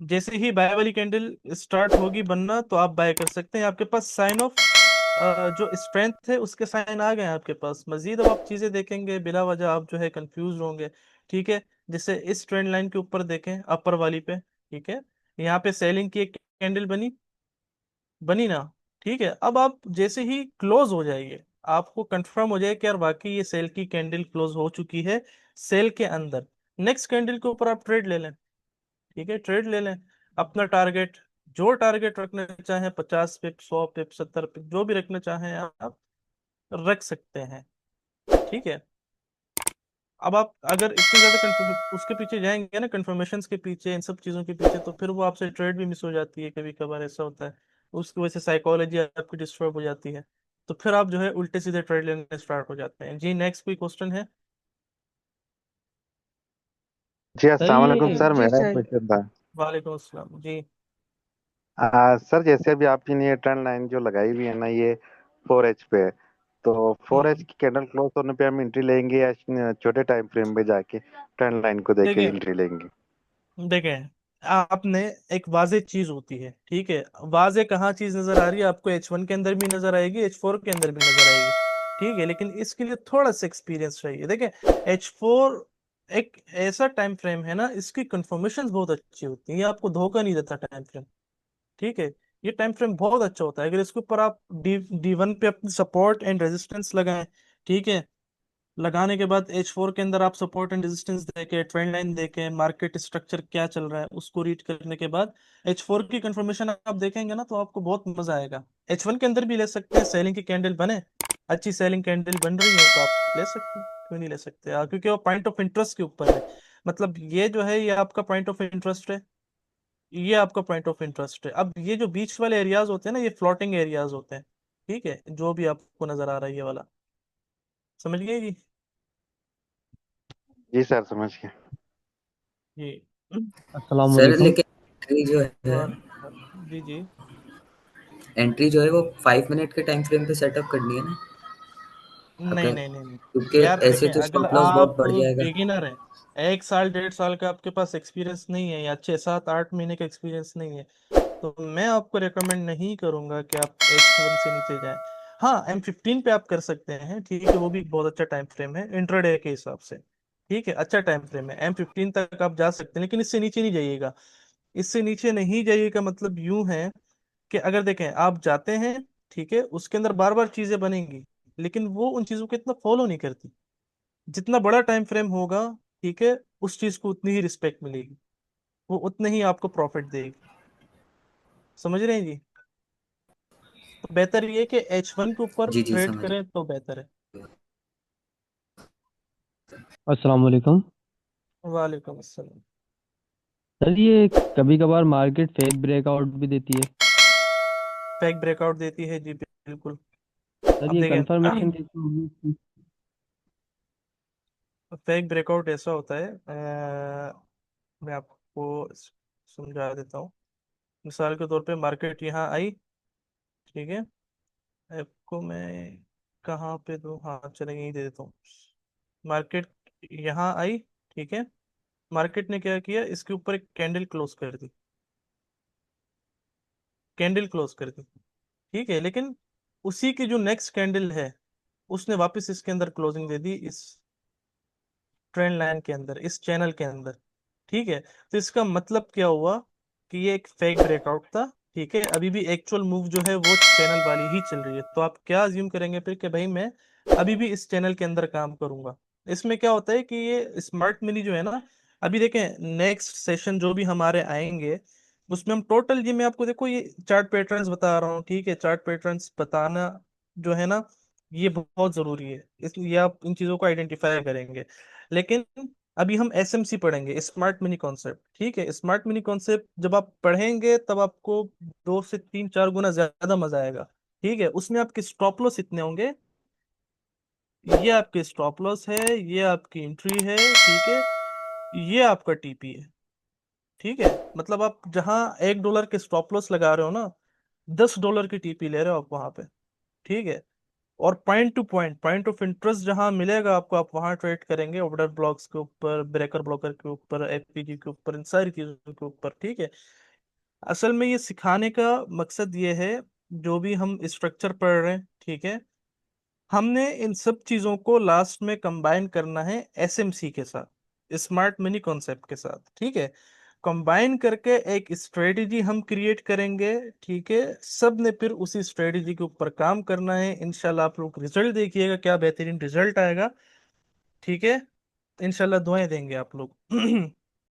जैसे ही बाय वाली कैंडल स्टार्ट होगी बनना तो आप बाय कर सकते हैं। आपके पास साइन ऑफ जो स्ट्रेंथ है उसके साइन आ गए हैं आपके पास। मजीद अब आप चीजें देखेंगे बिला वजह आप जो है कंफ्यूज होंगे। ठीक है, जैसे इस ट्रेंड लाइन के ऊपर देखें अपर वाली पे, ठीक है, यहाँ पे सेलिंग की एक कैंडल बनी, बनी ना? ठीक है, अब आप जैसे ही क्लोज हो जाएंगे आपको कंफर्म हो जाएगा कि यार वाकई ये सेल की कैंडल क्लोज हो चुकी है सेल के अंदर, नेक्स्ट कैंडल के ऊपर आप ट्रेड ले लें। ठीक है, ट्रेड ले लें। अपना टारगेट, जो टारगेट रखना चाहें, 50 पिप, 100 पिप, 70 पिप, जो भी रखना चाहें आप रख सकते हैं। ठीक है, अब आप अगर इतने ज्यादा उसके पीछे जाएंगे ना, कंफर्मेशन के पीछे, इन सब चीजों के पीछे, तो फिर वो आपसे ट्रेड भी मिस हो जाती है, कभी कभार ऐसा होता है। उसकी वजह से साइकोलॉजी आपकी डिस्टर्ब हो जाती है, तो फिर आप जो है उल्टे सीधे ट्रेड लेने स्टार्ट हो जाते हैं। जी, नेक्स्ट कोई क्वेश्चन है? जी सर अस्सलाम वालेकुम ये सर, जी मेरा एक सर। क्वेश्चन था। वालेकुम अस्सलाम जी। सर जैसे अभी आपने ये ट्रेंड लाइन जो लगाई हुई है ना, ये 4H पे है, तो 4H हम्म की कैंडल क्लोज होने पे हम एंट्री लेंगे या छोटे टाइम फ्रेम में जाके ट्रेंड लाइन को देख के देखिए, एंट्री लेंगे? देखें आपने एक वाजे चीज होती है, ठीक है, वाजे कहाँ चीज नजर आ रही है आपको, H1 के अंदर भी नजर आएगी, H4 के अंदर भी नजर आएगी। ठीक है, लेकिन इसके लिए थोड़ा सा एक्सपीरियंस चाहिए। देखें H4 एक ऐसा टाइम फ्रेम है ना, इसकी कंफर्मेशन बहुत अच्छी होती है, ये आपको धोखा नहीं देता टाइम फ्रेम। ठीक है, ये टाइम फ्रेम बहुत अच्छा होता है। अगर इसके ऊपर आप D1 पे अपनी सपोर्ट एंड रेजिस्टेंस लगाएं, ठीक है, लगाने के बाद H4 के अंदर आप सपोर्ट एंड रेजिस्टेंस देके, ट्रेंड लाइन देके, मार्केट स्ट्रक्चर क्या चल रहा है उसको रीड करने के बाद H4 की कंफर्मेशन आप देखेंगे ना, तो आपको बहुत मजा आएगा। H1 के अंदर भी ले सकते हैं, सेलिंग की कैंडल बने, अच्छी सेलिंग कैंडल बन रही है तो आप ले सकते हैं, क्यों नहीं ले सकते यार, क्योंकि वो पॉइंट ऑफ इंटरेस्ट के ऊपर है। मतलब ये जो है ये आपका पॉइंट ऑफ इंटरेस्ट है, ये आपका पॉइंट ऑफ इंटरेस्ट है। अब ये जो बीच वाले एरियाज होते हैं ना, ये फ्लोटिंग एरियाज होते हैं। ठीक है, जो भी आपको नजर आ रहा है ये वाला, समझ गए जी? जी सर, समझ गया। जी। अस्सलाम सर वालेकुम। लेकिन एंट्री जो है, जी जी। एंट्री जो है वो 5 मिनट के टाइम फ्रेम पे सेटअप करनी है ना? नहीं अगर, नहीं नहीं नहीं, क्योंकि यार ऐसे देखें तो अगर स्टॉप लॉस बहुत आप बढ़ जाएगा। बिगिनर हैं, 1 साल 1.5 साल का आपके पास एक्सपीरियंस नहीं है, या 6 7 8 महीने का एक्सपीरियंस नहीं है, तो मैं आपको रेकमेंड नहीं करूंगा कि आप H1 से नीचे जाएं। हाँ, M15 पे आप कर सकते हैं, ठीक है, वो भी बहुत अच्छा टाइम फ्रेम है इंट्राडे के हिसाब से। ठीक है, अच्छा टाइम फ्रेम है, M15 तक आप जा सकते हैं, लेकिन इससे नीचे नहीं जाइएगा। इससे नीचे नहीं जाइए का मतलब यूं है कि अगर देखें आप जाते हैं, ठीक है, उसके अंदर बार बार चीजें बनेंगी, लेकिन वो उन चीजों को इतना फॉलो नहीं करती। जितना बड़ा टाइम फ्रेम होगा, ठीक है, उस चीज को उतनी ही रिस्पेक्ट मिलेगी, वो उतने ही आपको प्रॉफिट देगी। समझ रहे हैं जी? तो बेहतर ये है कि H1 के ऊपर जी जी ट्रेड समझ करें तो बेहतर है। गया। अस्सलाम वालेकुम। वालेकुम अस्सलाम। सर ये कभी कभार मार्केट फेक ब्रेकआउट भी देती है। फेक ब्रेकआउट देती है जी, बिल्कुल। सर अब ये देखें, कंफर्मेशन कैसे होगी? फेक ब्रेकआउट ऐसा होता है, मैं आपको समझा देता हूँ। मिसाल के तौर पे मार्केट यहाँ आई, ठीक है, आपको मैं कहाँ पे दूँ, हाँ चलेंगे, यहीं दे देता हूँ। मार्केट यहाँ आई, ठीक है, मार्केट ने क्या किया, इसके ऊपर एक कैंडल क्लोज कर दी, कैंडल क्लोज कर दी, ठीक है, लेकिन उसी की जो नेक्स्ट कैंडल है, उसने वापस इसके अंदर क्लोजिंग दे दी, इस ट्रेंड लाइन के अंदर, इस चैनल के अंदर, ठीक है। तो इसका मतलब क्या हुआ कि ये एक फेक ब्रेकआउट था, ठीक है, अभी भी एक्चुअल मूव जो है वो चैनल वाली ही चल रही है। तो आप क्या अज्यूम करेंगे फिर कि भाई मैं अभी भी इस चैनल के अंदर काम करूंगा। इसमें क्या होता है कि ये स्मार्ट मनी जो है ना, अभी देखें नेक्स्ट सेशन जो भी हमारे आएंगे, उसमें हम टोटल, ये मैं आपको देखो ये चार्ट पैटर्न्स बता रहा हूँ, ठीक है, चार्ट पैटर्न्स बताना जो है ना, ये बहुत जरूरी है, इसलिए आप इन चीजों को आइडेंटिफाई करेंगे। लेकिन अभी हम एसएमसी पढ़ेंगे, स्मार्ट मनी कॉन्सेप्ट, ठीक है। स्मार्ट मनी कॉन्सेप्ट जब आप पढ़ेंगे तब आपको 2 से 3 4 गुना ज्यादा मजा आएगा, ठीक है। उसमें आपके स्टॉप लॉस इतने होंगे, ये आपके स्टॉप लॉस है, ये आपकी एंट्री है, ठीक है, ये आपका टीपी है, ठीक है। मतलब आप जहां $1 के स्टॉप लॉस लगा रहे हो ना, $10 की टीपी ले रहे हो आप वहां पे, ठीक है। और point two point, point of interest जहां मिलेगा आपको, आप वहां ट्रेड करेंगे, ऑर्डर ब्लॉक्स के ऊपर, ब्रेकर ब्लॉकर के ऊपर, एफपीजी के ऊपर, इन सारी चीजों के ऊपर, ठीक है। असल में ये सिखाने का मकसद ये है, जो भी हम स्ट्रक्चर पढ़ रहे हैं, ठीक है, हमने इन सब चीजों को लास्ट में कंबाइन करना है एसएमसी के साथ, स्मार्ट मनी कॉन्सेप्ट के साथ, ठीक है। कंबाइन करके एक स्ट्रेटेजी हम क्रिएट करेंगे, ठीक है। सब ने फिर उसी स्ट्रेटेजी के ऊपर काम करना है। इंशाल्लाह आप लोग रिजल्ट देखिएगा, क्या बेहतरीन रिजल्ट आएगा, ठीक है। इंशाल्लाह दुआएं देंगे आप लोग।